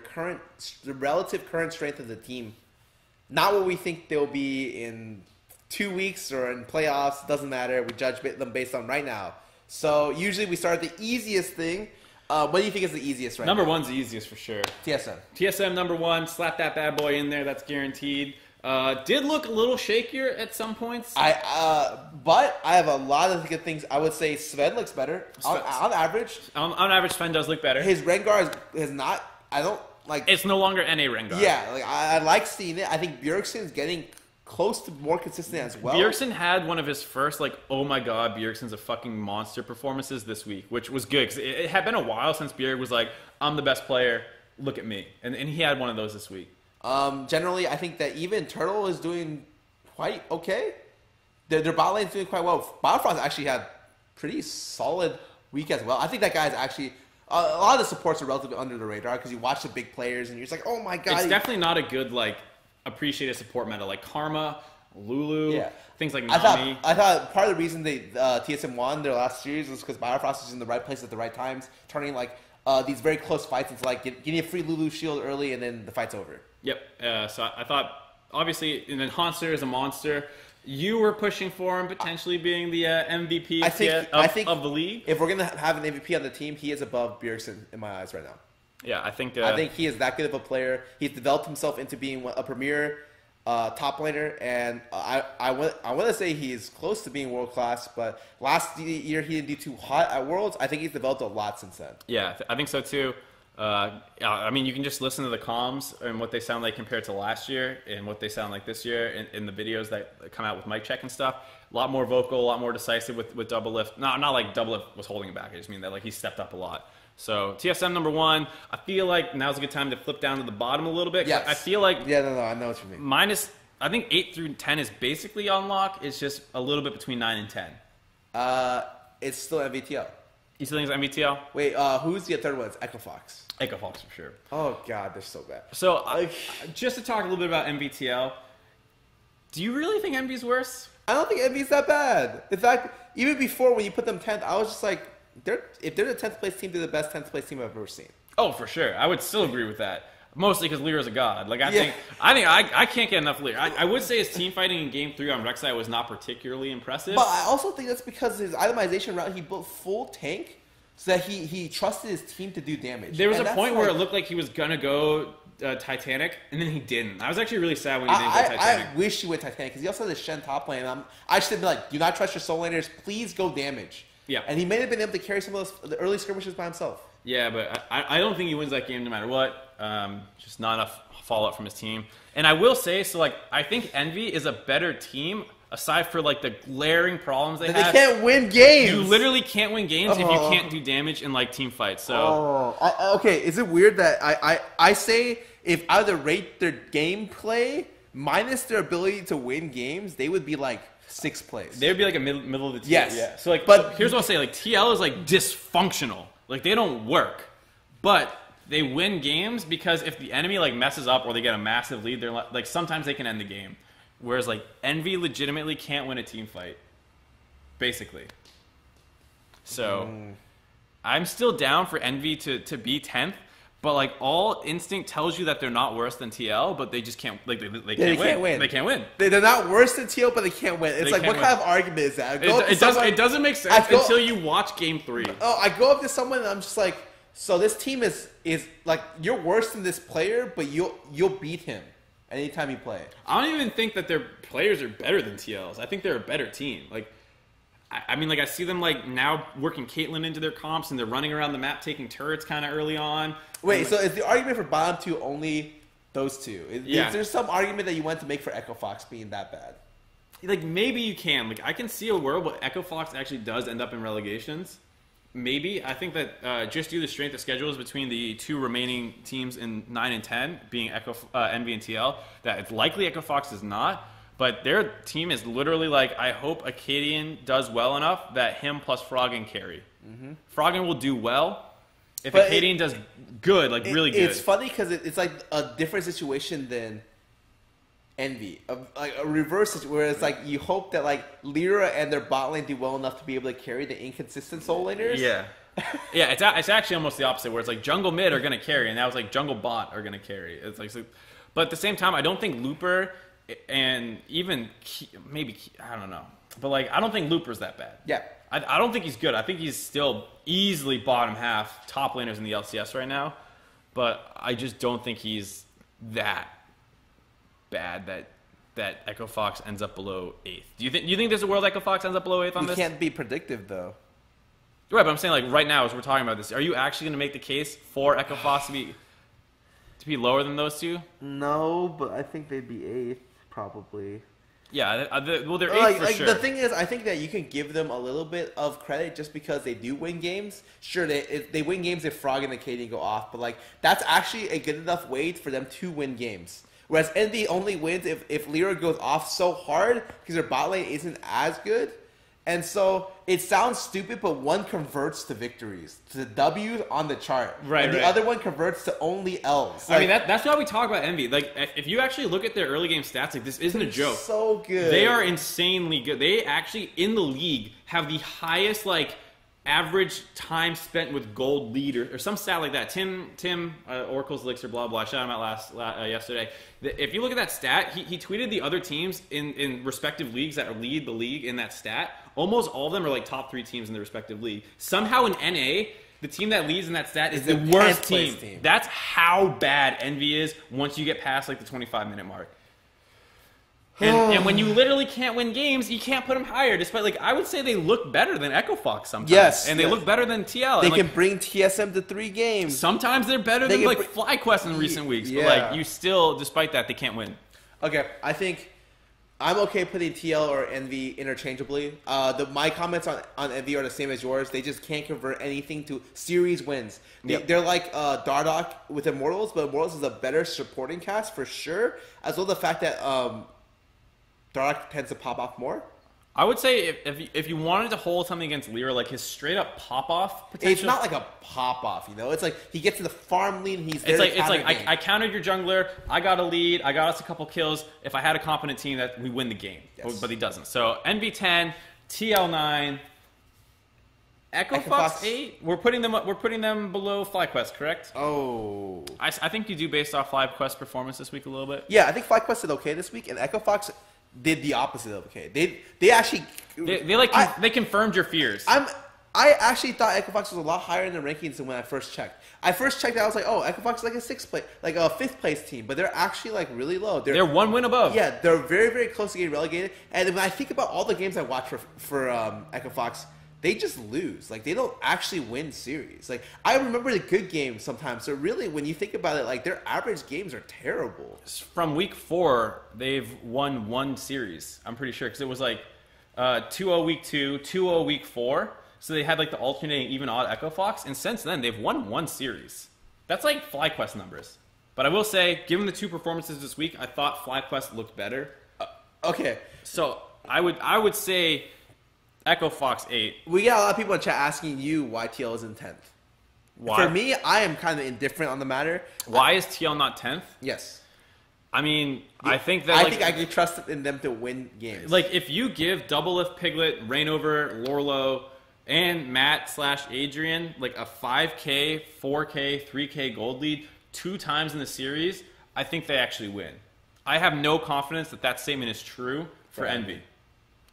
relative current strength of the team, not what we think they'll be in 2 weeks or in playoffs. Doesn't matter. We judge them based on right now. So usually we start at the easiest thing. What do you think is the easiest right Number now? one's the easiest for sure. TSM. TSM number 1, slap that bad boy in there. That's guaranteed. Did look a little shakier at some points. But I have a lot of good things. I would say Sven looks better on average. On average, Sven does look better. His Rengar is not. I don't like. It's no longer NA Rengar. Yeah, like I like seeing it. I think Bjergsen's getting close to more consistent as well. Bjergsen had one of his first, oh my god, Bjergsen's a fucking monster performances this week, which was good because it had been a while since Bjerg was like, I'm the best player, look at me. And he had one of those this week. Generally, I think that even Turtle is doing quite okay. Their bot lane's doing quite well. Biofrost actually had pretty solid week as well. I think that guy's actually a lot of the supports are relatively under the radar because you watch the big players and you're just like, oh my god. It's definitely not a good appreciated support meta like Karma, Lulu, things like Nami. I thought part of the reason they TSM won their last series was because Biofrost is in the right place at the right times, turning these very close fights into getting a free Lulu shield early and then the fight's over. Yep. So I thought, obviously, and then Hanser is a monster. You were pushing for him potentially being the MVP of the league. If we're going to have an MVP on the team, he is above Bjergsen in my eyes right now. Yeah, I think he is that good of a player. He's developed himself into being a premier top laner, and I want to say he's close to being world class. But last year he didn't do too hot at Worlds. I think he's developed a lot since then. Yeah, I think so too. I mean, you can just listen to the comms and what they sound like compared to last year and what they sound like this year in the videos that come out with mic check and stuff. A lot more vocal, a lot more decisive with Double Lift. Not like Double Lift was holding him back. I just mean that he stepped up a lot. So TSM number 1. I feel like now's a good time to flip down to the bottom a little bit. Yes. I feel like I know what you mean. I think 8 through 10 is basically on lock. It's just a little bit between 9 and 10. It's still MVTL. You still think it's MVTL? Wait, who's the third one? It's Echo Fox. Echo Fox for sure. Oh god, they're so bad. So just to talk a little bit about MVTL, do you really think MV's worse? I don't think MV's that bad. In fact, even before when you put them 10th, I was just like, if they're the 10th place team, they're the best 10th place team I've ever seen. Oh, for sure. I would still agree with that. Mostly because Lyra's a god. Like I can't get enough Lyra. I would say his team fighting in Game 3 on Rek'Sai was not particularly impressive. But I also think that's because his itemization route, he built full tank so that he trusted his team to do damage. There was a point where it looked like he was gonna go Titanic, and then he didn't. I was actually really sad when he didn't go Titanic. I wish he went Titanic because he also had the Shen top lane. I should be like, do not trust your soul laners. Please go damage. Yeah. And he may have been able to carry some of the early skirmishes by himself. Yeah, but I don't think he wins that game no matter what. Just not enough fallout from his team. And I will say, so like, I think Envy is a better team aside for like the glaring problems they have. They can't win games. You literally can't win games if you can't do damage in like team fights. So okay, is it weird that I say if I were to rate their gameplay minus their ability to win games, they would be like 6th place. They would be like a middle of the tier. Yes. Yeah. So like, but here's what I'll say: like TL is like dysfunctional. Like they don't work, but they win games because if the enemy like messes up or they get a massive lead, they're like sometimes they can end the game. Whereas like Envy legitimately can't win a team fight, basically. So I'm still down for Envy to be 10th, but like all instinct tells you that they're not worse than TL, but they just can't like they can't win. They can't win. They're not worse than TL, but they can't win. It's They like can't what win. kind of argument is that? It doesn't make sense until you watch Game 3. Oh, I go up to someone and I'm just like, so this team is like you're worse than this player, but you'll beat him anytime you play. I don't even think that their players are better than TL's. I think they're a better team. Like, I mean, like I see them like now working Caitlyn into their comps, and they're running around the map taking turrets kind of early on. Wait, so is the argument for bottom 2 only those two? Yeah. Is there some argument that you want to make for Echo Fox being that bad? Like maybe you can. Like I can see a world where Echo Fox actually does end up in relegations. Maybe. I think that just due to the strength of schedules between the 2 remaining teams in 9 and 10, being Envy and TL, that it's likely Echo Fox is not. But their team is literally like, I hope Acadian does well enough that him plus Froggen carry. Froggen will do well. If Acadian does good, like really good. It's funny because it's like a different situation than Envy, like a reverse situation where it's like you hope that like Lyra and their bot lane do well enough to be able to carry the inconsistent soul laners. Yeah, yeah. It's actually almost the opposite, where it's like jungle mid are gonna carry, and now it's like jungle bot are gonna carry. It's like, so, but at the same time, I don't think Looper and even maybe I don't know, but like I don't think Looper's that bad. Yeah. I don't think he's good. I think he's still easily bottom half top laners in the LCS right now, but I just don't think he's that bad that Echo Fox ends up below 8th. Do you think there's a world Echo Fox ends up below 8th on this? You can't be predictive though. Right, but I'm saying like right now as we're talking about this, are you actually going to make the case for Echo Fox to be lower than those two? No, but I think they'd be 8th probably. Yeah, well, they're 8th for sure. The thing is, I think that you can give them a little bit of credit just because they do win games. Sure, they win games if Frog and Acadian go off, but like that's actually a good enough way for them to win games. Whereas Envy only wins if Lyra goes off so hard because their bot lane isn't as good. And so it sounds stupid, but one converts to victories, to W's on the chart. Right, and the other one converts to only L's. I mean, that's why we talk about Envy. Like, if you actually look at their early game stats, like this isn't a joke. So good. They are insanely good. They actually, in the league, have the highest, like, average time spent with gold lead or some stat like that. Tim Oracle's Elixir, blah, blah, shout him out yesterday. If you look at that stat, he tweeted the other teams in respective leagues that lead the league in that stat. Almost all of them are like top 3 teams in their respective league. Somehow in NA, the team that leads in that stat is the worst team. That's how bad Envy is once you get past like the 25-minute mark. And when you literally can't win games, you can't put them higher. Despite, like, I would say they look better than Echo Fox sometimes. Yes. And they look better than TL. They and, can like, bring TSM to 3 games. Sometimes they're better than, like, FlyQuest in recent weeks. Yeah. But, like, you still, despite that, they can't win. Okay, I think I'm okay putting TL or Envy interchangeably. My comments on Envy are the same as yours. They just can't convert anything to series wins. They're like Dardoch with Immortals, but Immortals is a better supporting cast for sure, as well as the fact that Dardoch tends to pop off more. I would say if you wanted to hold something against Lyra, like his straight up pop off potential. It's not like a pop off, you know. It's like he gets to the farm lead. And he's there. It's like I countered your jungler. I got a lead. I got us a couple kills. If I had a competent team, that we win the game. Yes. But he doesn't. So NV10, TL9. Echo Fox 8. We're putting them below FlyQuest, correct? Oh. I think you do based off FlyQuest performance this week a little bit. Yeah, I think FlyQuest did okay this week, and Echo Fox did the opposite of okay. They actually they confirmed your fears. I actually thought Echo Fox was a lot higher in the rankings than when I first checked. I was like, oh, Echo Fox is like a fifth place team, but they're actually like really low. They're one win above. Yeah, they're very, very close to getting relegated. And when I think about all the games I watch for Echo Fox, they just lose. Like, they don't actually win series. Like, I remember the good games sometimes. So really, when you think about it, like, their average games are terrible. From week 4, they've won one series. I'm pretty sure because it was like 2-0 week 2, 2-0 week 4. So they had like the alternating even odd Echo Fox, and since then they've won one series. That's like FlyQuest numbers. But I will say, given the 2 performances this week, I thought FlyQuest looked better. Okay, so I would say Echo Fox 8. We got a lot of people in chat asking you why TL is in 10th. Why? For me, I am kind of indifferent on the matter. Why is TL not 10th? Yes. I mean, I think that I think I can trust in them to win games. Like, if you give Double Lift Piglet, Rainover, Lorlo, and Matt/Adrian like a 5K, 4K, 3K gold lead 2 times in the series, I think they actually win. I have no confidence that statement is true for Envy.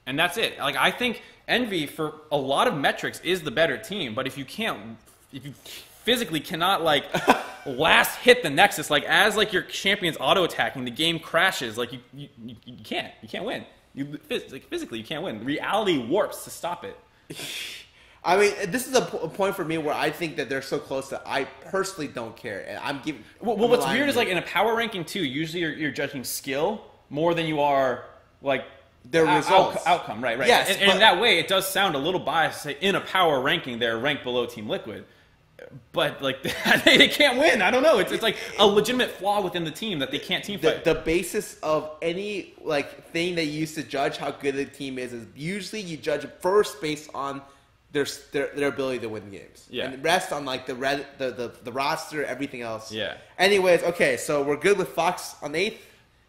And that's it. Like, I think Envy, for a lot of metrics, is the better team. But if you physically cannot, like, last hit the Nexus, like, as, like, your champion's auto-attacking, the game crashes. Like, you can't win. Physically, you can't win. Reality warps to stop it. I mean, this is a point for me where I think that they're so close that I personally don't care, and I'm giving. Well, what's weird is like in a power ranking too. Usually, you're judging skill more than you are like their results outcome. Right. Yes, and in that way, it does sound a little biased to say in a power ranking they're ranked below Team Liquid, but like they can't win. I don't know. It's like a legitimate flaw within the team that they can't team fight. The basis of any like thing that you use to judge how good a team is usually you judge first based on their ability to win games. Yeah. And the rest on like the roster, everything else. Yeah. Anyways, okay, so we're good with Fox on 8th.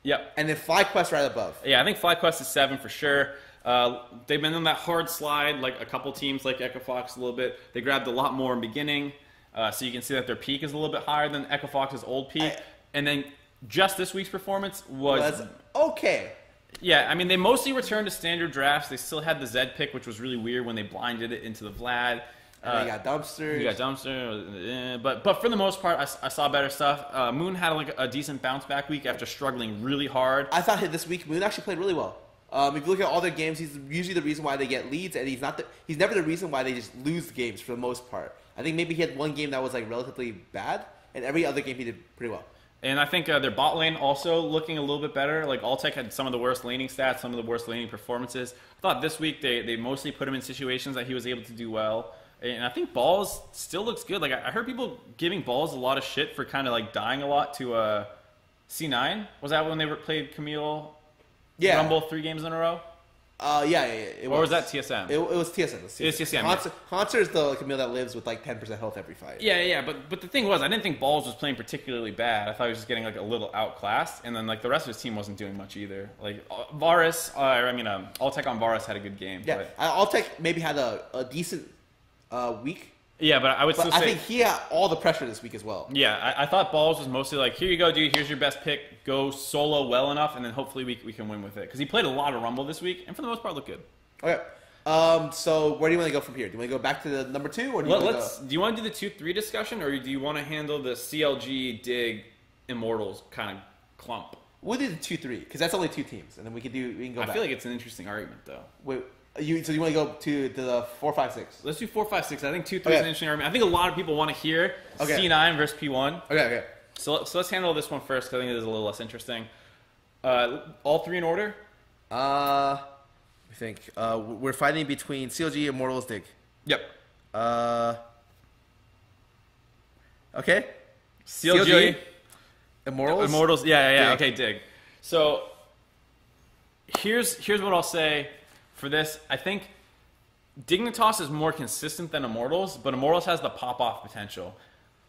Yep. And then FlyQuest right above. Yeah, I think FlyQuest is 7 for sure. They've been on that hard slide, like a couple teams like Echo Fox a little bit. They grabbed a lot more in the beginning, so you can see that their peak is a little bit higher than Echo Fox's old peak. And then just this week's performance was okay. Yeah, I mean, they mostly returned to standard drafts. They still had the Zed pick, which was really weird when they blinded it into the Vlad. And they got dumpsters. You got dumpster, but for the most part, I saw better stuff. Moon had like a decent bounce back week after struggling really hard. I thought this week Moon actually played really well. If you look at all their games, he's usually the reason why they get leads, and he's never the reason why they just lose games for the most part. I think maybe he had one game that was like relatively bad, and every other game he did pretty well. And I think their bot lane also looking a little bit better. Like, Altec had some of the worst laning stats, some of the worst laning performances. I thought this week they mostly put him in situations that he was able to do well. And I think Balls still looks good. Like, I heard people giving Balls a lot of shit for kind of, like, dying a lot to C9. Was that when they played Camille Rumble 3 games in a row? Yeah. Or was that TSM? It was TSM. It was TSM. Haunter is the Camille that lives with like 10% health every fight. Yeah. But the thing was, I didn't think Balls was playing particularly bad. I thought he was just getting like a little outclassed, and then like the rest of his team wasn't doing much either. Like Varus, Altec on Varus had a good game. Yeah, Altec maybe had a decent week. Yeah, but I would still say... I think he had all the pressure this week as well. Yeah, I thought Balls was mostly like, here you go, dude, here's your best pick. Go solo well enough, and then hopefully we can win with it. Because he played a lot of Rumble this week, and for the most part looked good. Okay. So where do you want to go from here? Do you want to go back to the number 2? Or do you want to do the 2-3 discussion, or do you want to handle the CLG, Dig, Immortals kind of clump? We'll do the 2-3, because that's only 2 teams, and then we can go back. I feel like it's an interesting argument, though. Wait. So you want to go to the 4, 5, 6? Let's do 4, 5, 6. I think 2-3 is an interesting argument. I think a lot of people want to hear C9 versus P1. Okay. So let's handle this one first, because I think it is a little less interesting. All 3 in order? I think we're fighting between CLG, Immortals, Dig. Yep. Okay. CLG, Immortals. Yeah. Okay, Dig. So here's what I'll say. For this, I think Dignitas is more consistent than Immortals, but Immortals has the pop-off potential.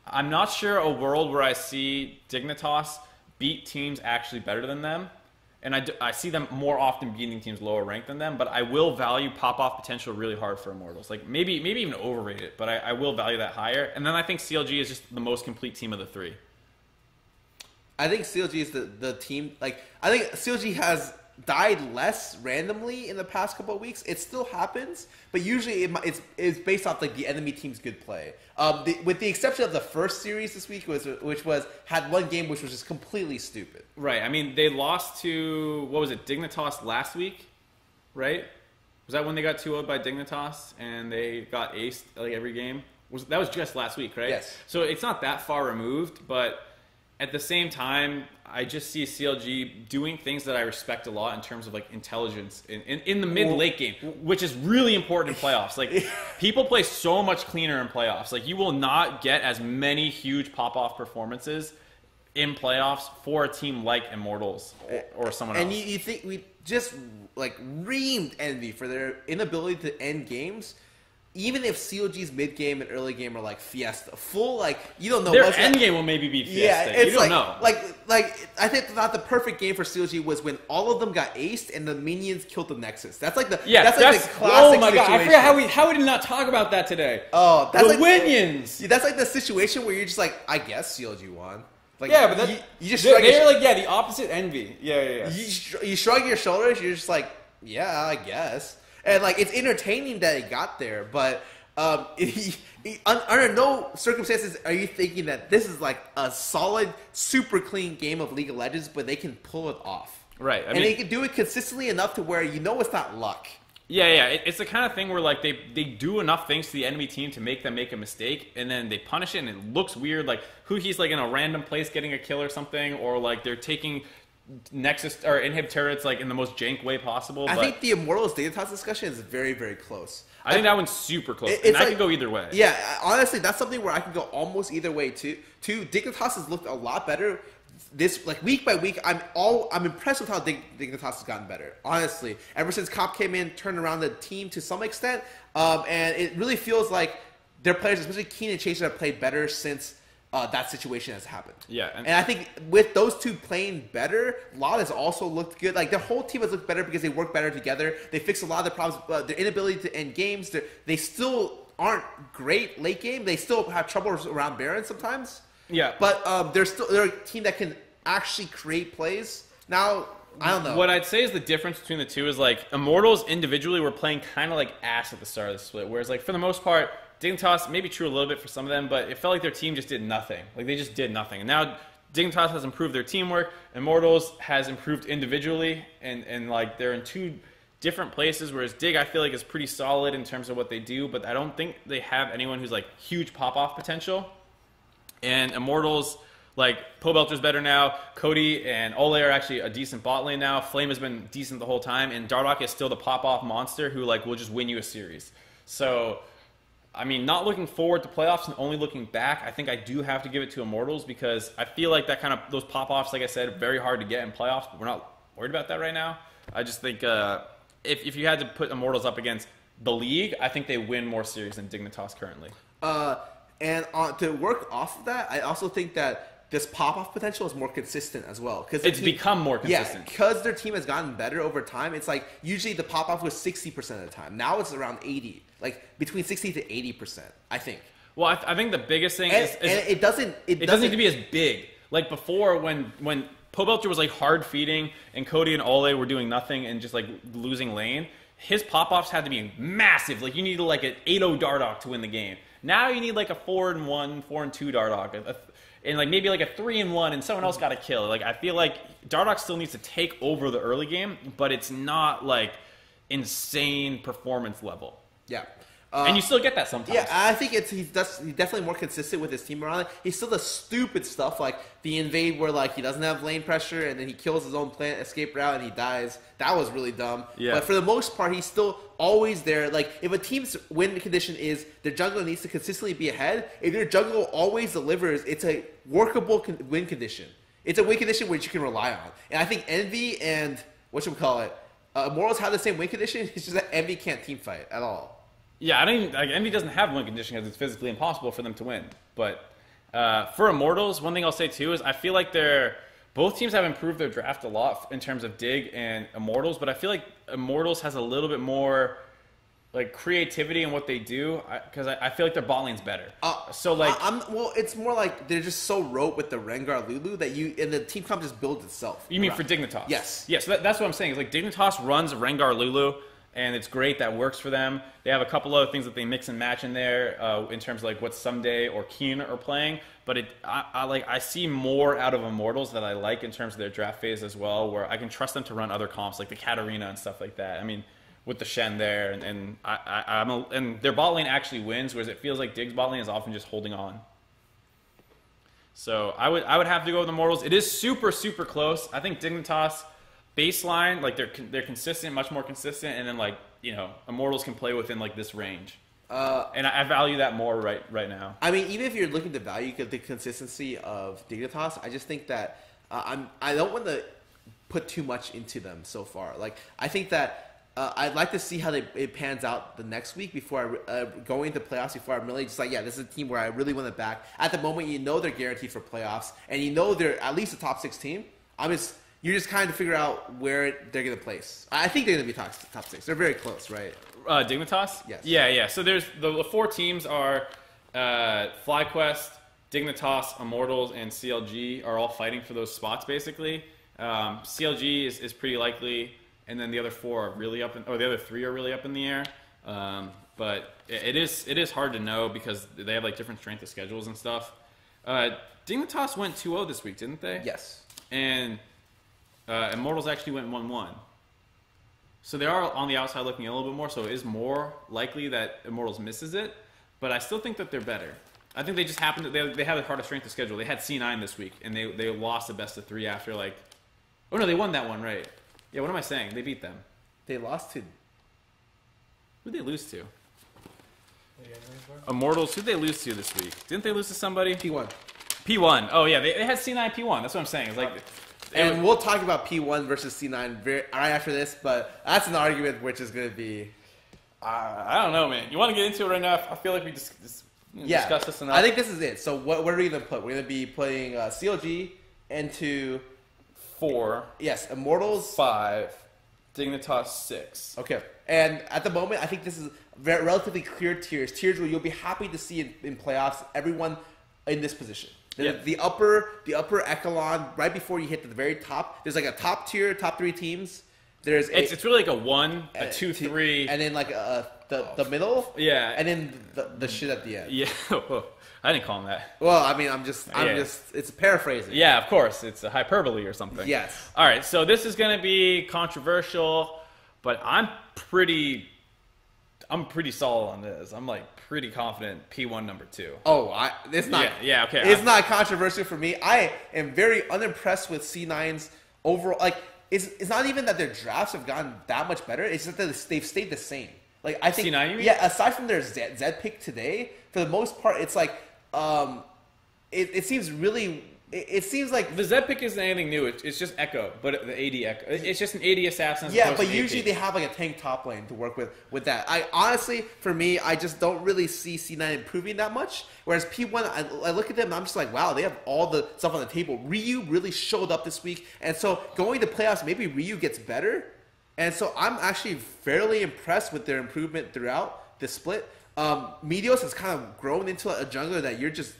I'm not sure a world where I see Dignitas beat teams actually better than them. and I see them more often beating teams lower ranked than them. But I will value pop-off potential really hard for Immortals. Like maybe even overrate it, but I will value that higher. And then I think CLG is just the most complete team of the three. I think CLG is the team. Like I think CLG has died less randomly in the past couple of weeks. It still happens, but usually it's based off like the enemy team's good play. With the exception of the first series this week, which had one game which was just completely stupid. Right. I mean, they lost to what was it, Dignitas last week, right? Was that when they got 2-0 by Dignitas and they got aced like every game? That was just last week, right? Yes. So it's not that far removed, but at the same time, I just see CLG doing things that I respect a lot in terms of like intelligence in the mid-late game, which is really important in playoffs. Like people play so much cleaner in playoffs. Like you will not get as many huge pop-off performances in playoffs for a team like Immortals or someone else. And you think we just like reamed Envy for their inability to end games. Even if CLG's mid game and early game are like Fiesta, full like you don't know. Their end game will maybe be Fiesta. Yeah, it's you don't like, know. Like I think not the perfect game for CLG was when all of them got aced and the minions killed the Nexus. That's like the that's like the classic oh my god! I situation. forgot how we did not talk about that today. Oh, that's the like, minions. That's like the situation where you're just like, I guess CLG won. Like, Yeah, but you just they're like the opposite envy. Yeah. you shrug your shoulders. You're just like, yeah, I guess. And like it's entertaining that it got there, but under no circumstances are you thinking that this is like a solid, super clean game of League of Legends, but they can pull it off. Right. And they can do it consistently enough to where you know it's not luck. Yeah. It's the kind of thing where like they do enough things to the enemy team to make them make a mistake, and then they punish it, and it looks weird. Like he's like in a random place getting a kill or something, or like they're taking Nexus or inhib turrets like in the most jank way possible. I think the Immortals Dignitas discussion is very, very close. I think that one's super close. It's And I like- could go either way. Yeah, honestly, that's something where I can go almost either way too. Dignitas has looked a lot better. This like week by week, I'm impressed with how Dignitas has gotten better. Honestly, ever since Cop came in, turned around the team to some extent, and it really feels like their players, especially Keen and Chaser, have played better since that situation has happened. Yeah, and I think with those two playing better, Lot has also looked good. Like their whole team has looked better because they work better together. They fixed a lot of their problems. Their inability to end games. They still aren't great late game. They still have trouble around Baron sometimes. Yeah. But they're a team that can actually create plays. Now, I don't know. What I'd say is the difference between the two is like Immortals individually were playing kind of like ass at the start of the split, whereas like for the most part, Dignitas, maybe true a little bit for some of them, but it felt like their team just did nothing. Like they just did nothing. And now Dignitas has improved their teamwork. Immortals has improved individually, and like they're in two different places, whereas Dig I feel like is pretty solid in terms of what they do, but I don't think they have anyone who's like huge pop-off potential. And Immortals, like Pobelter's better now. Cody and Ole are actually a decent bot lane now. Flame has been decent the whole time, and Dardoch is still the pop-off monster who like will just win you a series. So I mean, not looking forward to playoffs and only looking back, I think I do have to give it to Immortals because I feel like that kind of those pop-offs, like I said, are very hard to get in playoffs, but we're not worried about that right now. I just think if you had to put Immortals up against the league, I think they win more series than Dignitas currently. And to work off of that, I also think that this pop-off potential is more consistent as well. It's become more consistent. Yeah, because their team has gotten better over time. It's like usually the pop-off was 60% of the time. Now it's around 80, like between 60 to 80%, I think. Well, I think the biggest thing is it doesn't need to be as big. Like before, when Pobelter was like hard feeding and Cody and Ole were doing nothing and just like losing lane, his pop-offs had to be massive. Like you needed like an 8-0 Dardoch to win the game. Now you need like a 4-1, 4-2 Dardoch, and like maybe like a 3-1, and someone else got a kill. Like I feel like Dardoch still needs to take over the early game, but it's not like insane performance level. Yeah. And you still get that sometimes. Yeah, I think he's definitely more consistent with his team around it. He still does stupid stuff like the invade where like he doesn't have lane pressure and then he kills his own plant escape route and he dies. That was really dumb. Yeah. But for the most part, he's still always there. Like if a team's win condition is their jungler needs to consistently be ahead, if your jungler always delivers, it's a workable win condition. It's a win condition which you can rely on. And I think Envy and Immortals have the same win condition. It's just that Envy can't team fight at all. Yeah, I don't even, like, Envy doesn't have win condition because it's physically impossible for them to win. But for Immortals, one thing I'll say too is I feel like their both teams have improved their draft a lot in terms of Dig and Immortals, but I feel like Immortals has a little bit more like creativity in what they do because I feel like their bot lane's better. So like, well, it's more like they're just so rote with the Rengar Lulu that and the team comp just builds itself. You mean for Dignitas? Yes. Yes. So that's what I'm saying. Is like Dignitas runs Rengar Lulu, and it's great. That works for them. They have a couple other things that they mix and match in there in terms of like what Someday or Keen are playing. But I see more out of Immortals that I like in terms of their draft phase as well, where I can trust them to run other comps like the Katarina and stuff like that. I mean, with the Shen there, and their bot lane actually wins, whereas it feels like Dig's bot lane is often just holding on. So I would have to go with Immortals. It is super close. I think Dignitas baseline, like they're consistent, much more consistent, and then like Immortals can play within like this range. And I value that more right now. I mean, even if you're looking to value the consistency of Dignitas, I just think that I don't want to put too much into them so far. Like I think that. I'd like to see how it pans out the next week before I go into playoffs. Before I'm really just like, yeah, this is a team where I really want to back. At the moment, they're guaranteed for playoffs, and they're at least a top 6 team. You're just kind of figure out where they're going to place. I think they're going to be top 6. They're very close, right? Dignitas? Yes. Yeah. So there's the 4 teams are FlyQuest, Dignitas, Immortals, and CLG are all fighting for those spots basically. CLG is pretty likely. And then the other 4 are really up, the other 3 are really up in the air. But it is hard to know because they have like different strength of schedules and stuff. Dignitas went 2-0 this week, didn't they? Yes. And Immortals actually went 1-1. So they are on the outside looking a little bit more. So it is more likely that Immortals misses it. But I still think that they're better. I think they just happened to they have a harder strength of schedule. They had C9 this week, and they lost the best of 3 after like. Oh no, they won that one, right? Yeah, what am I saying? They beat them. They lost to... Who'd they lose to? Immortals. Who'd they lose to this week? Didn't they lose to somebody? P1. P1. Oh, yeah. They had C9 P1. That's what I'm saying. It's like... And we'll talk about P1 versus C9 right after this, but that's an argument which is going to be... I don't know, man. You want to get into it right now? I feel like we discuss this enough. I think this is it. So what are we going to put? We're going to be putting CLG into... 4. Yes, Immortals 5. Dignitas 6. Okay. And at the moment, I think this is relatively clear tiers. Tiers where you'll be happy to see in playoffs everyone in this position. The upper echelon, right before you hit the very top, there's like a top tier, top 3 teams. It's really like a 1, a 2, 3. And then like the middle. Yeah. And then the shit at the end. Yeah. I didn't call him that. Well, I mean, I'm just, it's paraphrasing. Yeah, of course. It's a hyperbole or something. Yes. All right, so this is going to be controversial, but I'm pretty solid on this. I'm like pretty confident P1 number 2. Oh, it's not. Yeah, okay. It's not controversial for me. I am very unimpressed with C9's overall. Like, it's not even that their drafts have gotten that much better. It's just that they've stayed the same. Like, I think, C9, you mean? Yeah, aside from their Z pick today, for the most part, it's like, it seems really, it seems like... The Z pick isn't anything new. It's just Echo, but the AD Echo. It's just an AD assassin. Yeah, but usually they have like a tank top lane to work with that. I honestly, for me, I just don't really see C9 improving that much. Whereas P1, I look at them and I'm just like, wow, they have all the stuff on the table. Ryu really showed up this week. And so going to playoffs, maybe Ryu gets better. And so I'm actually fairly impressed with their improvement throughout the split. Meteos has kind of grown into a jungler that you're just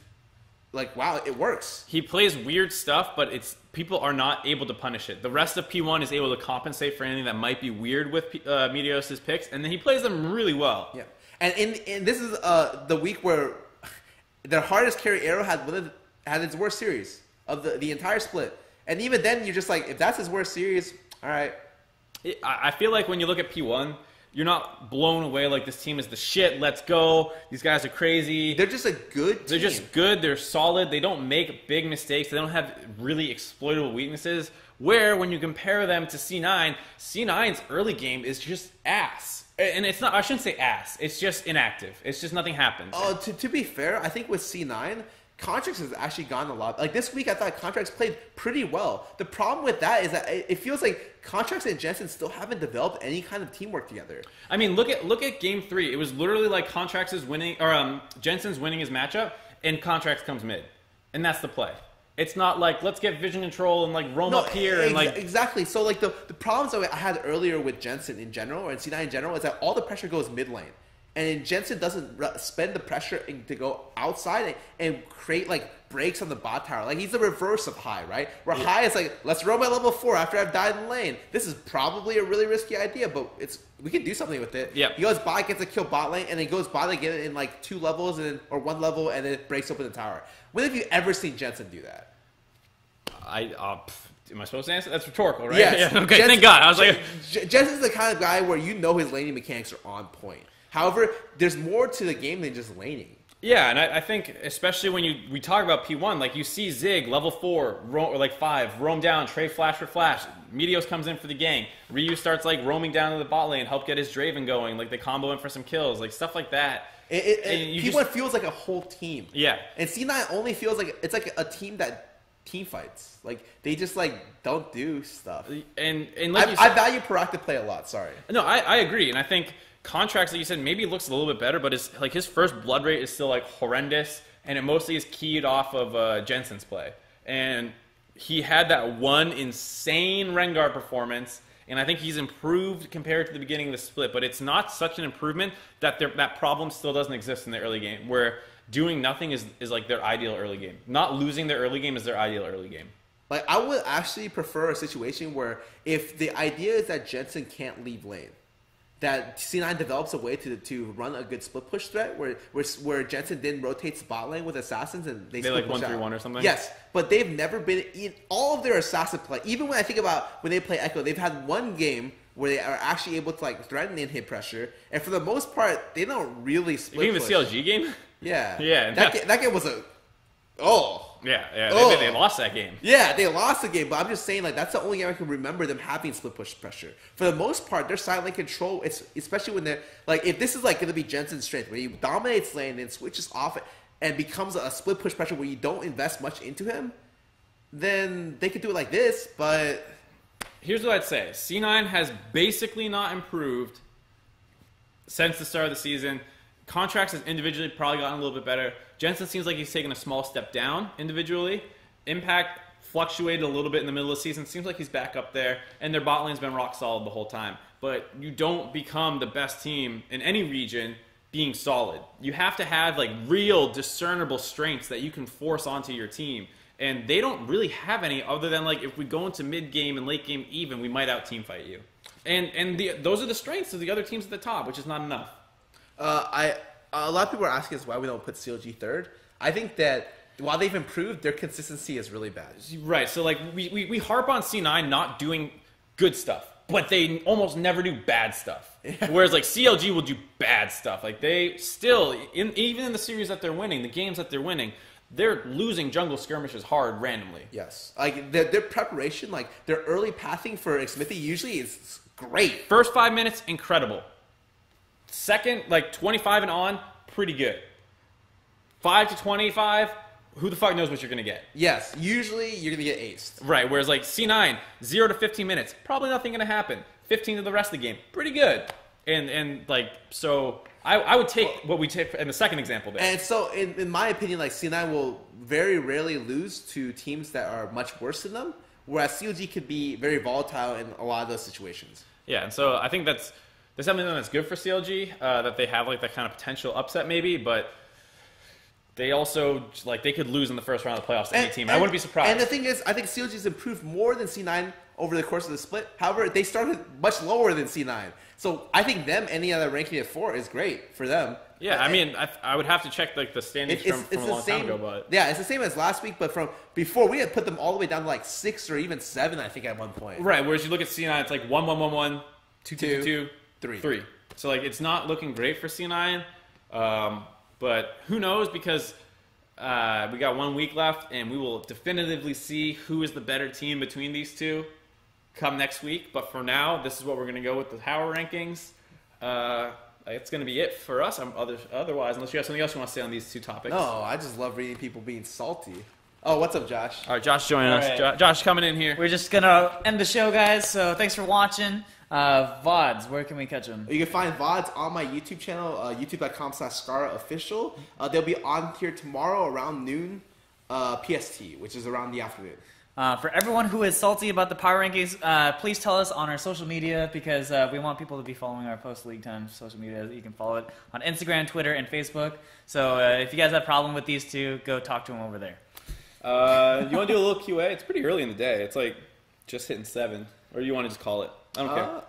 like, wow, it works. He plays weird stuff, but people are not able to punish it. The rest of P1 is able to compensate for anything that might be weird with Meteos' picks, and then he plays them really well. Yeah, and this is the week where their hardest carry Arrow had its worst series of the entire split, and even then you're just like, if that's his worst series, all right. I feel like when you look at P1, you're not blown away like this team is the shit. Let's go. These guys are crazy. They're just a good team. They're just good. They're solid. They don't make big mistakes. They don't have really exploitable weaknesses. Where when you compare them to C9, C9's early game is just ass. And it's not, I shouldn't say ass. It's just inactive. It's just nothing happens. To be fair, I think with C9, Contracts has actually gone a lot. Like this week, I thought Contracts played pretty well. The problem with that is that it feels like Contracts and Jensen still haven't developed any kind of teamwork together. I mean, look at Game 3. It was literally like Contracts is winning, or Jensen's winning his matchup, and Contracts comes mid, and that's the play. It's not like, let's get vision control and like roam up here and like... Exactly. So like the problems that I had earlier with Jensen in general, or in C9 in general, is that all the pressure goes mid lane. And Jensen doesn't spend the pressure to go outside and create like breaks on the bot tower. Like he's the reverse of High, right? Where High is like, let's roam at level 4 after I've died in lane. This is probably a really risky idea, but we can do something with it. Yeah. He goes bot, gets a kill bot lane, and then goes bot again in like 2 levels or 1 level, and then it breaks open the tower. When have you ever seen Jensen do that? Am I supposed to answer? That's rhetorical, right? Yes. Yeah, okay, thank God. I was like... Jensen's the kind of guy where you know his laning mechanics are on point. However, there's more to the game than just laning. Yeah, and I think especially when we talk about P1, like you see Zig, level 4, or like 5, roam down, trade flash for flash. Meteos comes in for the gang. Ryu starts like roaming down to the bot lane, help get his Draven going. Like they combo in for some kills, like stuff like that. P1 feels like a whole team. Yeah. And C9 only feels like it's like a team that team fights. Like they just like don't do stuff. And like I value proactive play a lot. Sorry. No, I agree, and I think Contracts, like you said, maybe it looks a little bit better, but his first blood rate is still like horrendous, and it mostly is keyed off of Jensen's play. And he had that one insane Rengar performance, and I think he's improved compared to the beginning of the split, but it's not such an improvement that that problem still doesn't exist in the early game, where doing nothing is like their ideal early game. Not losing their early game is their ideal early game. Like I would actually prefer a situation where if the idea is that Jensen can't leave lane, that C9 develops a way to run a good split push threat where Jensen then rotates bot lane with assassins and they like push 1-3-1 or something. Yes, but they've never been in all of their assassin play. Even when I think about when they play Echo, they've had one game where they are actually able to like threaten and hit pressure, and for the most part, they don't really split. You think the CLG game? Yeah, yeah. That game was a Yeah. Oh. They lost that game. Yeah, they lost the game, but I'm just saying, like, that's the only game I can remember them having split push pressure. For the most part, their silent control, especially when they're, like, if this is, like, going to be Jensen's strength, where he dominates lane and switches off and becomes a split push pressure where you don't invest much into him, then they could do it like this, but... Here's what I'd say. C9 has basically not improved since the start of the season. Contracts has individually probably gotten a little bit better. Jensen seems like he's taken a small step down individually. Impact fluctuated a little bit in the middle of the season. Seems like he's back up there. And their bot lane's been rock solid the whole time. But you don't become the best team in any region being solid. You have to have like real discernible strengths that you can force onto your team. And they don't really have any other than like if we go into mid game and late game even, we might out team fight you. And those are the strengths of the other teams at the top, which is not enough. A lot of people are asking us why we don't put CLG third. I think that while they've improved, their consistency is really bad. Right. So like we harp on C9 not doing good stuff, but they almost never do bad stuff. Whereas like CLG will do bad stuff. Like they still, even in the series that they're winning, the games that they're winning, they're losing jungle skirmishes hard randomly. Yes. Like their preparation, like their early pathing for Smithy usually is great. First 5 minutes, incredible. Second, like 25 and on, pretty good. 5 to 25, who the fuck knows what you're going to get? Yes, usually you're going to get aced. Right, whereas like C9, 0 to 15 minutes, probably nothing going to happen. 15 to the rest of the game, pretty good. And like, so I would take what we take in the second example there. And so, in my opinion, like C9 will very rarely lose to teams that are much worse than them, whereas CLG could be very volatile in a lot of those situations. Yeah, and so I think there's something that's good for CLG, that they have like that kind of potential upset maybe, but they also, like, they could lose in the first round of the playoffs to any team. I wouldn't be surprised. And the thing is, I think CLG's improved more than C9 over the course of the split. However, they started much lower than C9. So I think them ending at a ranking at 4 is great for them. Yeah, I mean, I would have to check like the standings from a long time ago, but yeah, it's the same as last week. But from before, we had put them all the way down to like 6 or even 7, I think, at one point. Right. Whereas you look at C9, it's like 1-1-1-1, 2-2-2, 3. So like it's not looking great for C9, but who knows, because we got 1 week left, and we will definitively see who is the better team between these two come next week. But for now, this is what we're going to go with the power rankings. It's going to be it for us. Otherwise, unless you have something else you want to say on these two topics. No, I just love reading people being salty. Oh, what's up, Josh? All right, Josh joining us. right. Josh coming in here. We're just gonna end the show, guys. So thanks for watching. VODs, where can we catch them? You can find VODs on my YouTube channel, youtube.com/ScarraOfficial. They'll be on here tomorrow around noon. PST, which is around the afternoon. For everyone who is salty about the power rankings, please tell us on our social media because we want people to be following our post-league time social media. You can follow it on Instagram, Twitter, and Facebook. So if you guys have a problem with these two, go talk to them over there. You want to do a little QA? It's pretty early in the day. It's like just hitting 7. Or you want to just call it? I don't care.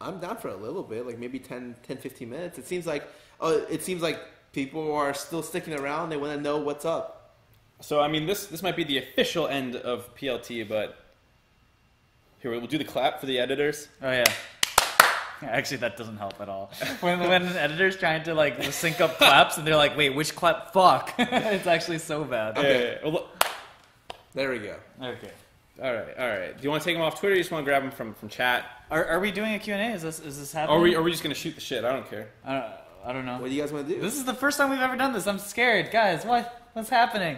I'm down for a little bit, like maybe 10-15 minutes. It seems like people are still sticking around. They want to know what's up. So, I mean, this might be the official end of PLT, but here, we'll do the clap for the editors. Oh, yeah. Actually, that doesn't help at all. When an editor's trying to, like, sync up claps, and they're like, wait, which clap? Fuck. It's actually so bad. Okay. Well, there we go. Okay. All right. Do you want to take them off Twitter or you just want to grab them from chat? Are we doing a Q&A? Is this happening? Or are we just going to shoot the shit? I don't care. I don't know. What do you guys want to do? This is the first time we've ever done this. I'm scared. Guys, what's happening?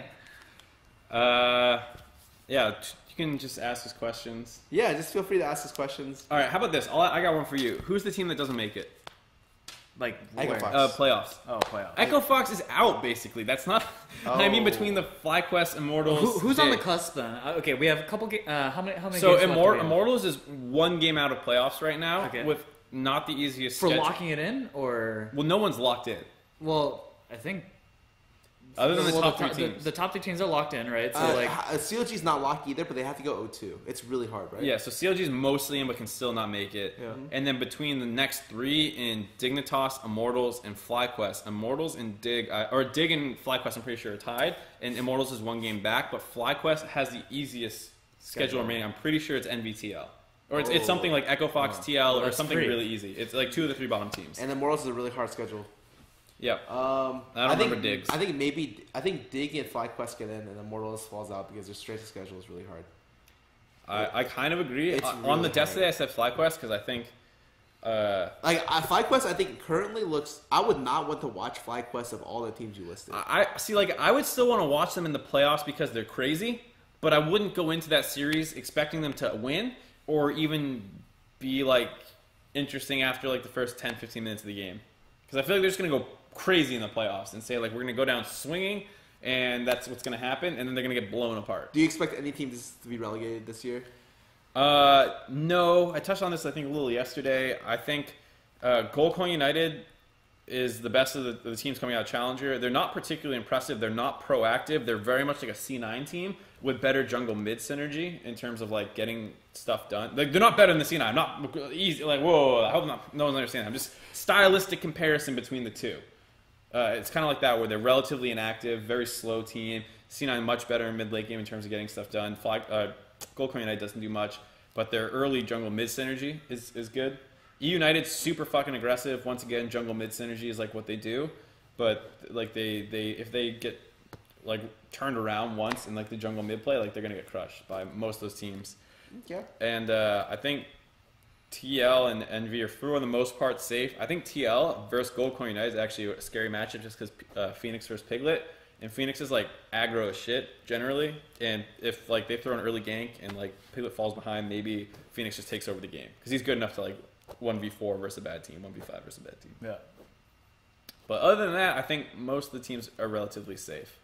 Yeah, you can just ask us questions. Yeah, just feel free to ask us questions. All right, how about this? I got one for you. Who's the team that doesn't make it? Like, Echo where? Fox. Playoffs. Oh, playoffs. Echo Fox is out, basically. That's not... I mean, between the FlyQuest, Immortals... Who's on the cusp, then? Okay, we have a couple... how many So, games left do we have? Immortals is 1 game out of playoffs right now, Okay. with not the easiest For schedule. locking it in, or... Well, no one's locked in. Well, I think... Other than the top 3 teams. The top 3 teams are locked in, right? So, CLG's not locked either, but they have to go 0-2. It's really hard, right? Yeah, so CLG is mostly in, but can still not make it. Yeah. And then between the next 3 in Dignitas, Immortals, and FlyQuest, Immortals and Dig and FlyQuest, I'm pretty sure, are tied, and Immortals is 1 game back, but FlyQuest has the easiest schedule remaining. I'm pretty sure it's NVTL. Or it's something like Echo Fox TL or something really easy. It's like 2 of the 3 bottom teams. And Immortals is a really hard schedule. Yep. I don't remember Diggs. I think Dig and FlyQuest get in, and Immortals falls out because their straight schedule is really hard. I kind of agree. It's On really the test hard. day, I said FlyQuest because I think. FlyQuest, I think currently looks. I would not want to watch FlyQuest of all the teams you listed. I see. Like, I would still want to watch them in the playoffs because they're crazy, but I wouldn't go into that series expecting them to win or even be like interesting after like the first 10-15 minutes of the game because I feel like they're just gonna go crazy in the playoffs and say like we're gonna go down swinging and that's what's gonna happen and then they're gonna get blown apart. Do you expect any teams to be relegated this year? No. I touched on this I think a little yesterday. I think Gold Coin United is the best of the teams coming out of Challenger. They're not particularly impressive. They're not proactive. They're very much like a C9 team with better jungle mid synergy in terms of like getting stuff done. Like they're not better than the C9. I'm not easy. Like whoa. I hope no one's understanding. I'm just stylistic comparison between the two. It's kind of like that where they're relatively inactive, very slow team. C9 much better in mid late game in terms of getting stuff done. Gold Coin United doesn't do much, but their early jungle mid synergy is good. E United super fucking aggressive. Once again, jungle mid synergy is like what they do, but like they if they get like turned around once in like the jungle mid play, like they're gonna get crushed by most of those teams. Yeah. And I think TL and Envy are for the most part safe. I think TL versus Gold Coin United is actually a scary matchup just because Phoenix versus Piglet. And Phoenix is like aggro as shit generally. And if like they throw an early gank and like Piglet falls behind, maybe Phoenix just takes over the game because he's good enough to like 1v4 versus a bad team, 1v5 versus a bad team. Yeah. But other than that, I think most of the teams are relatively safe.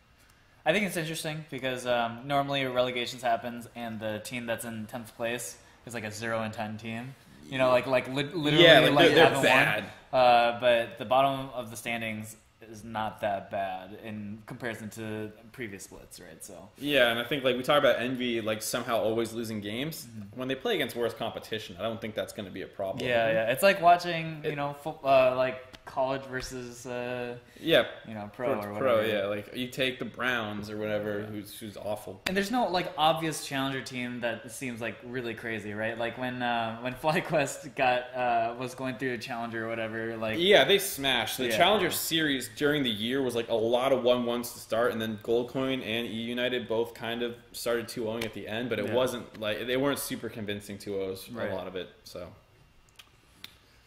I think it's interesting because normally relegations happens and the team that's in 10th place is like a 0-10 team. You know, literally yeah, like they're haven't bad. won. But the bottom of the standings is not that bad in comparison to previous splits, right? So yeah, and I think like we talk about Envy like somehow always losing games. When they play against worse competition, I don't think that's going to be a problem. yeah, it's like watching like college versus pro or whatever. Pro, yeah, like you take the Browns or whatever, who's awful. And there's no like obvious challenger team that seems like really crazy, right? Like when FlyQuest was going through a challenger or whatever, like yeah, they smashed the Yeah. challenger series during the year was like a lot of 1-1s to start, and then Gold Coin and E United both kind of started 2-0ing at the end, but it wasn't like they weren't super convincing 2-0s Right. a lot of it. So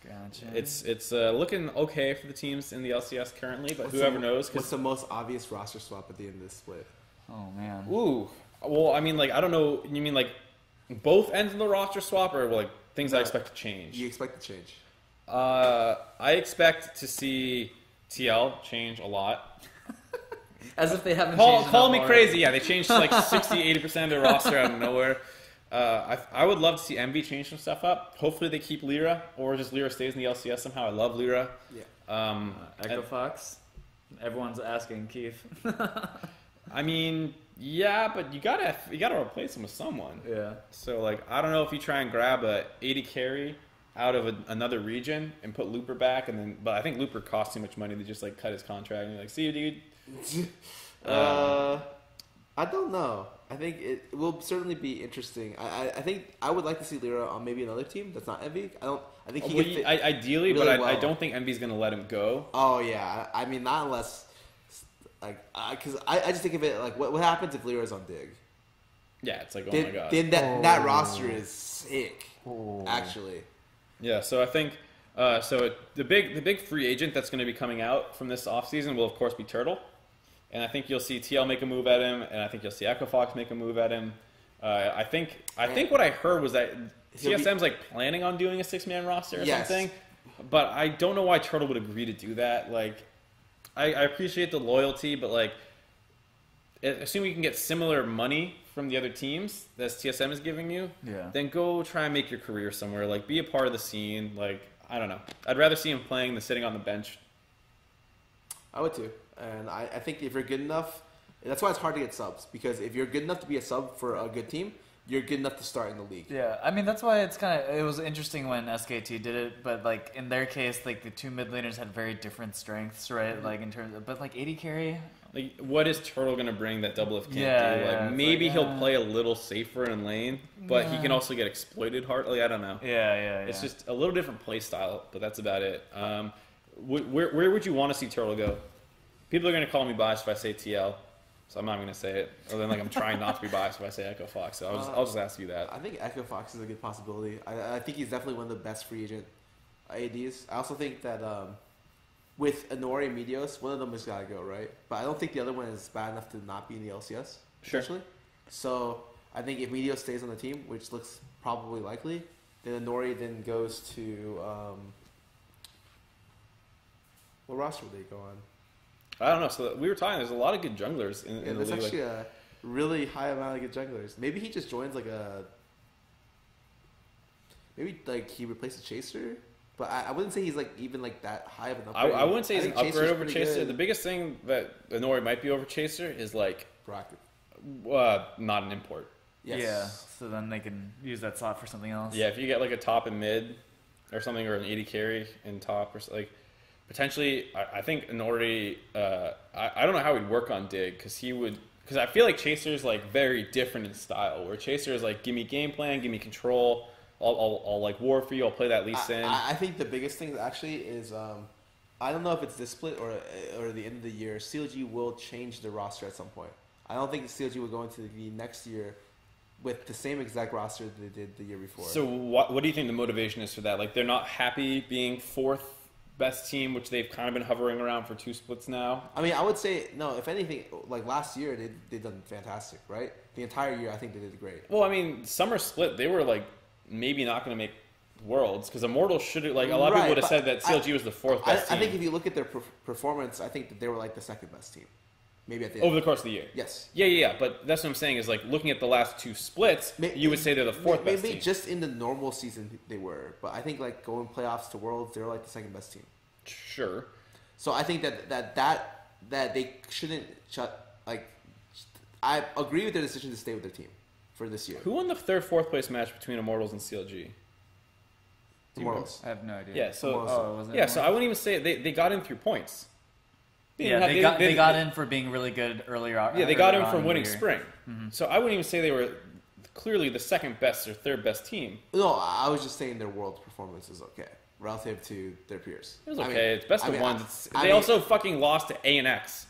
gotcha. it's looking okay for the teams in the LCS currently, but whoever knows. What's the most obvious roster swap at the end of this split? Oh man. Ooh, well, I mean, like I don't know. You mean like both ends of the roster swap, or like things I expect to change? You expect to change? I expect to see TL change a lot. As if they haven't Call changed me enough crazy. Yeah, they changed like 60-80% of their roster out of nowhere. I would love to see Envy change some stuff up. Hopefully they keep ᵐᵉ, or just ᵐᵉ stays in the LCS somehow. I love ᵐᵉ. Yeah. Echo Fox. Everyone's asking Keith. I mean, yeah, but you gotta replace him with someone. Yeah. So like, I don't know if you try and grab a 80 carry out of another region and put Looper back, and then, but I think Looper costs too much money to just like cut his contract and you're like, see you, dude. I don't know. I think it will certainly be interesting. I think I would like to see ᵐᵉ on maybe another team that's not Envy. I think he could fit ideally, really but well. I don't think Envy's gonna let him go. Oh yeah, I mean not unless like because I just think of it like what happens if ᵐᵉ's on Dig? Yeah, it's like oh Then, my god. then that roster is sick. Actually. Yeah, so I think the big free agent that's going to be coming out from this offseason will of course be Turtle, and I think you'll see TL make a move at him, and I think you'll see Echo Fox make a move at him. I think what I heard was that TSM's like planning on doing a 6-man roster or something, but I don't know why Turtle would agree to do that. Like, I appreciate the loyalty, but like, assuming you can get similar money from the other teams that TSM is giving you, then go try and make your career somewhere. Like, be a part of the scene. Like, I don't know. I'd rather see him playing than sitting on the bench. I would too. And I think if you're good enough, that's why it's hard to get subs. Because if you're good enough to be a sub for a good team, you're good enough to start in the league. Yeah, I mean, that's why it was interesting when SKT did it, but like in their case, like the two mid laners had very different strengths, right? Mm-hmm. Like in terms of, but like 80 carry. Like, what is Turtle going to bring that Double F can't do? Yeah, Like, it's maybe like, he'll play a little safer in lane, but he can also get exploited hardly. I don't know. Yeah. It's just a little different play style, but that's about it. Where would you want to see Turtle go? People are going to call me biased if I say TL, so I'm not going to say it. Other than like I'm trying not to be biased if I say Echo Fox. So I'll just ask you that. I think Echo Fox is a good possibility. I think he's definitely one of the best free agent ADs. I also think that with Inori and Meteos, one of them has got to go, right? But I don't think the other one is bad enough to not be in the LCS, essentially. So I think if Meteos stays on the team, which looks probably likely, then Inori then goes to what roster would they go on? I don't know. So we were talking. There's a lot of good junglers in the there's league. actually a really high amount of good junglers. Maybe he just joins maybe like he replaces Chaser, but I wouldn't say he's like even like that high of an upgrade. I wouldn't say he's an think upgrade Chaser's over pretty Chaser. good. The biggest thing that Inori might be over Chaser is like Proactive. not an import. Yes. Yeah, so then they can use that slot for something else. Yeah, if you get like a top and mid or something, or an 80 carry in top, or like potentially, I think Inori. I don't know how he'd work on Dig because I feel like Chaser is like very different in style. Where Chaser is like, give me game plan, give me control. I'll like war for you. I'll play that Lee Sin. I think the biggest thing actually is I don't know if it's this split or the end of the year. CLG will change the roster at some point. I don't think CLG will go into the next year with the same exact roster that they did the year before. So what do you think the motivation is for that? Like, they're not happy being fourth best team, which they've kind of been hovering around for 2 splits now. I mean, I would say no. If anything, like last year, they done fantastic, right? The entire year, I think they did great. Well, I mean, summer split, they were like maybe not going to make Worlds because Immortals should have, like, a lot of people would have said that CLG was the fourth best team. I think if you look at their performance, I think that they were like the second best team. Maybe at the over the course of the year. Yes. Yeah. But that's what I'm saying is, like, looking at the last 2 splits, you would say they're the fourth best team. Maybe just in the normal season they were, but I think like going playoffs to Worlds, they're like the second best team. Sure. So I think that they shouldn't I agree with their decision to stay with their team for this year. Who won the third, fourth place match between Immortals and CLG? Immortals. I have no idea. Yeah. So wasn't it yeah. So Immortals? I wouldn't even say they got in through points. They got in for being really good earlier on. Yeah, they got in earlier for on in winning the year. spring. So I wouldn't even say they were clearly the second best or third best team. No, I was just saying their world performance is okay relative to their peers. It was okay. It's best of one. I They mean- also fucking lost to A and X.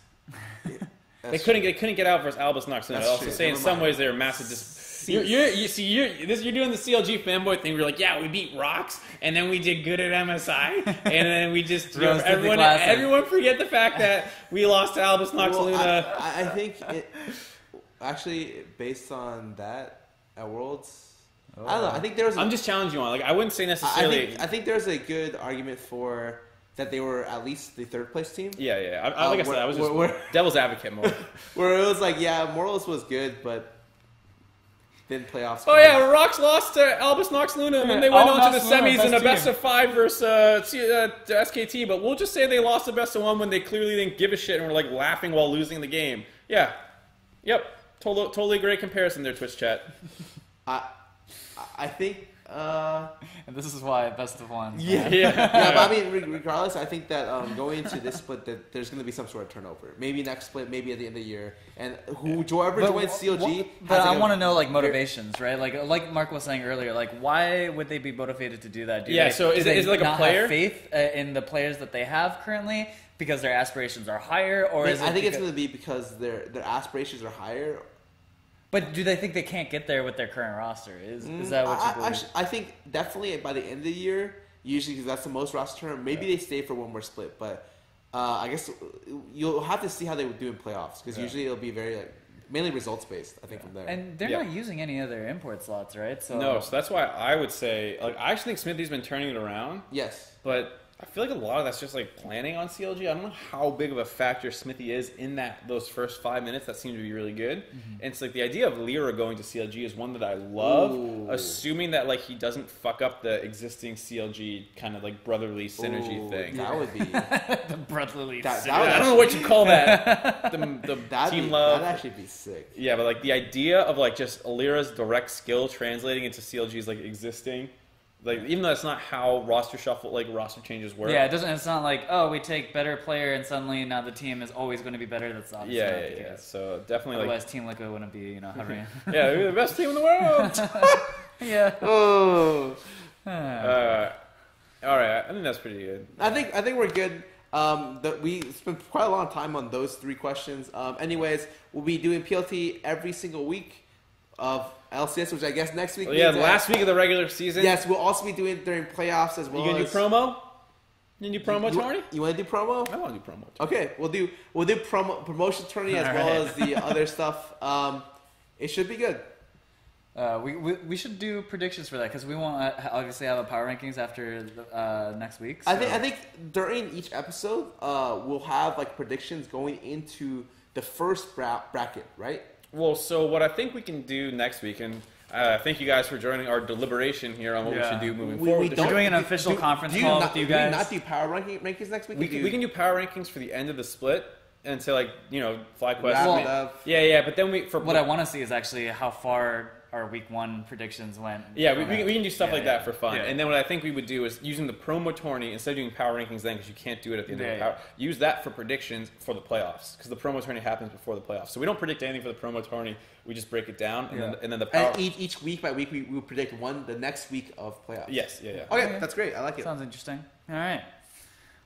They couldn't get out versus Albus Nox. That's I'll also true. say in Never some mind. ways they were massive. You're doing the CLG fanboy thing. We're like, yeah, we beat Rocks, and then we did good at MSI, and then we just Roasted the classic. everyone forget the fact that we lost to Albus Nox Well, Luna. I think it actually based on that at Worlds. I don't know. I think there's. I'm just challenging you on. Like, I wouldn't say necessarily. I think there's a good argument for that they were at least the third place team. Yeah. Like I said, I was just devil's advocate mode. Where it was like, yeah, Morals was good, but didn't playoffs. Oh yeah, Rocks lost to Albus Nox Luna, and then they went on to the semis in a best of 5 versus SKT. But we'll just say they lost the best of 1 when they clearly didn't give a shit and were like laughing while losing the game. Yeah, yep, totally great comparison there, Twitch chat. I think. And this is why best of 1. Yeah, but I mean, regardless, I think that going into this split, that there's going to be some sort of turnover. Maybe next split, maybe at the end of the year, and whoever joins CLG. But I want to know like motivations, right? Like Mark was saying earlier, like why would they be motivated to do that? So is it like a player? Have faith in the players that they have currently because their aspirations are higher, or is it? I think it's going to be because their aspirations are higher. But do they think they can't get there with their current roster? Is that what you believe? I think definitely by the end of the year, usually because that's the most roster turn, maybe they stay for one more split. But I guess you'll have to see how they would do in playoffs because usually it'll be very mainly results based. I think from there. And they're not using any other import slots, right? No, so that's why I would say I actually think Smithy's been turning it around. Yes, but I feel like a lot of that's just like planning on CLG. I don't know how big of a factor Smithy is in those first 5 minutes. That seemed to be really good. Mm-hmm. And it's like the idea of ᵐᵉ going to CLG is one that I love, assuming that like he doesn't fuck up the existing CLG kind of like brotherly synergy thing. That would be the brotherly. I don't know what you call that. the team love. That'd actually be sick. Yeah, but like the idea of like just ᵐᵉ's direct skill translating into CLG's like existing. Like even though that's not how roster changes work. Yeah, it doesn't. It's not like we take better player and suddenly now the team is always going to be better. That's obviously not the case. So definitely otherwise Team Liquid wouldn't be hovering. Yeah, they're the best team in the world. Yeah. Oh. All right, I think that's pretty good. I think we're good. We spent quite a long time on those 3 questions. Anyways, we'll be doing PLT every single week of LCS, which I guess next week. The last week of the regular season. Yes, we'll also be doing it during playoffs as well. You gonna do promo? You gonna do promo, Tony? You want to do promo? I want to do promo. Okay, we'll do promotion tourney as well as the other stuff. It should be good. We should do predictions for that because we won't obviously have a power rankings after next week. So. I think during each episode, we'll have like predictions going into the first bracket, right? Well, so what I think we can do next week, and thank you guys for joining our deliberation here on what we should do moving forward. We're doing an official conference call with you guys. Do we not do power rankings next week? We can do power rankings for the end of the split and say like FlyQuest. Well, but then what I want to see is actually how far our week 1 predictions went. Yeah, we can do stuff like that for fun. Yeah. And then what I think we would do is using the promo tourney, instead of doing power rankings then, because you can't do it at the end of the power, use that for predictions for the playoffs, because the promo tourney happens before the playoffs. So we don't predict anything for the promo tourney, we just break it down, and then the power... And each week by week, we will predict the next week of playoffs. Yes, Okay, that's great. I like it. Sounds interesting. All right.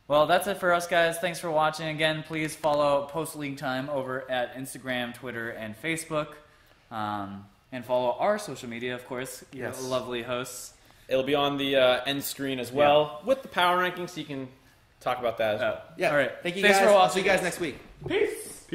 Well, that's it for us, guys. Thanks for watching. Again, please follow Post League Time over at Instagram, Twitter, and Facebook. And follow our social media, of course. Yes. Lovely hosts. It'll be on the end screen as well with the power rankings, so you can talk about that as well. Yeah. All right. Thank you Thanks guys. for watching. I'll see you guys next week. Peace.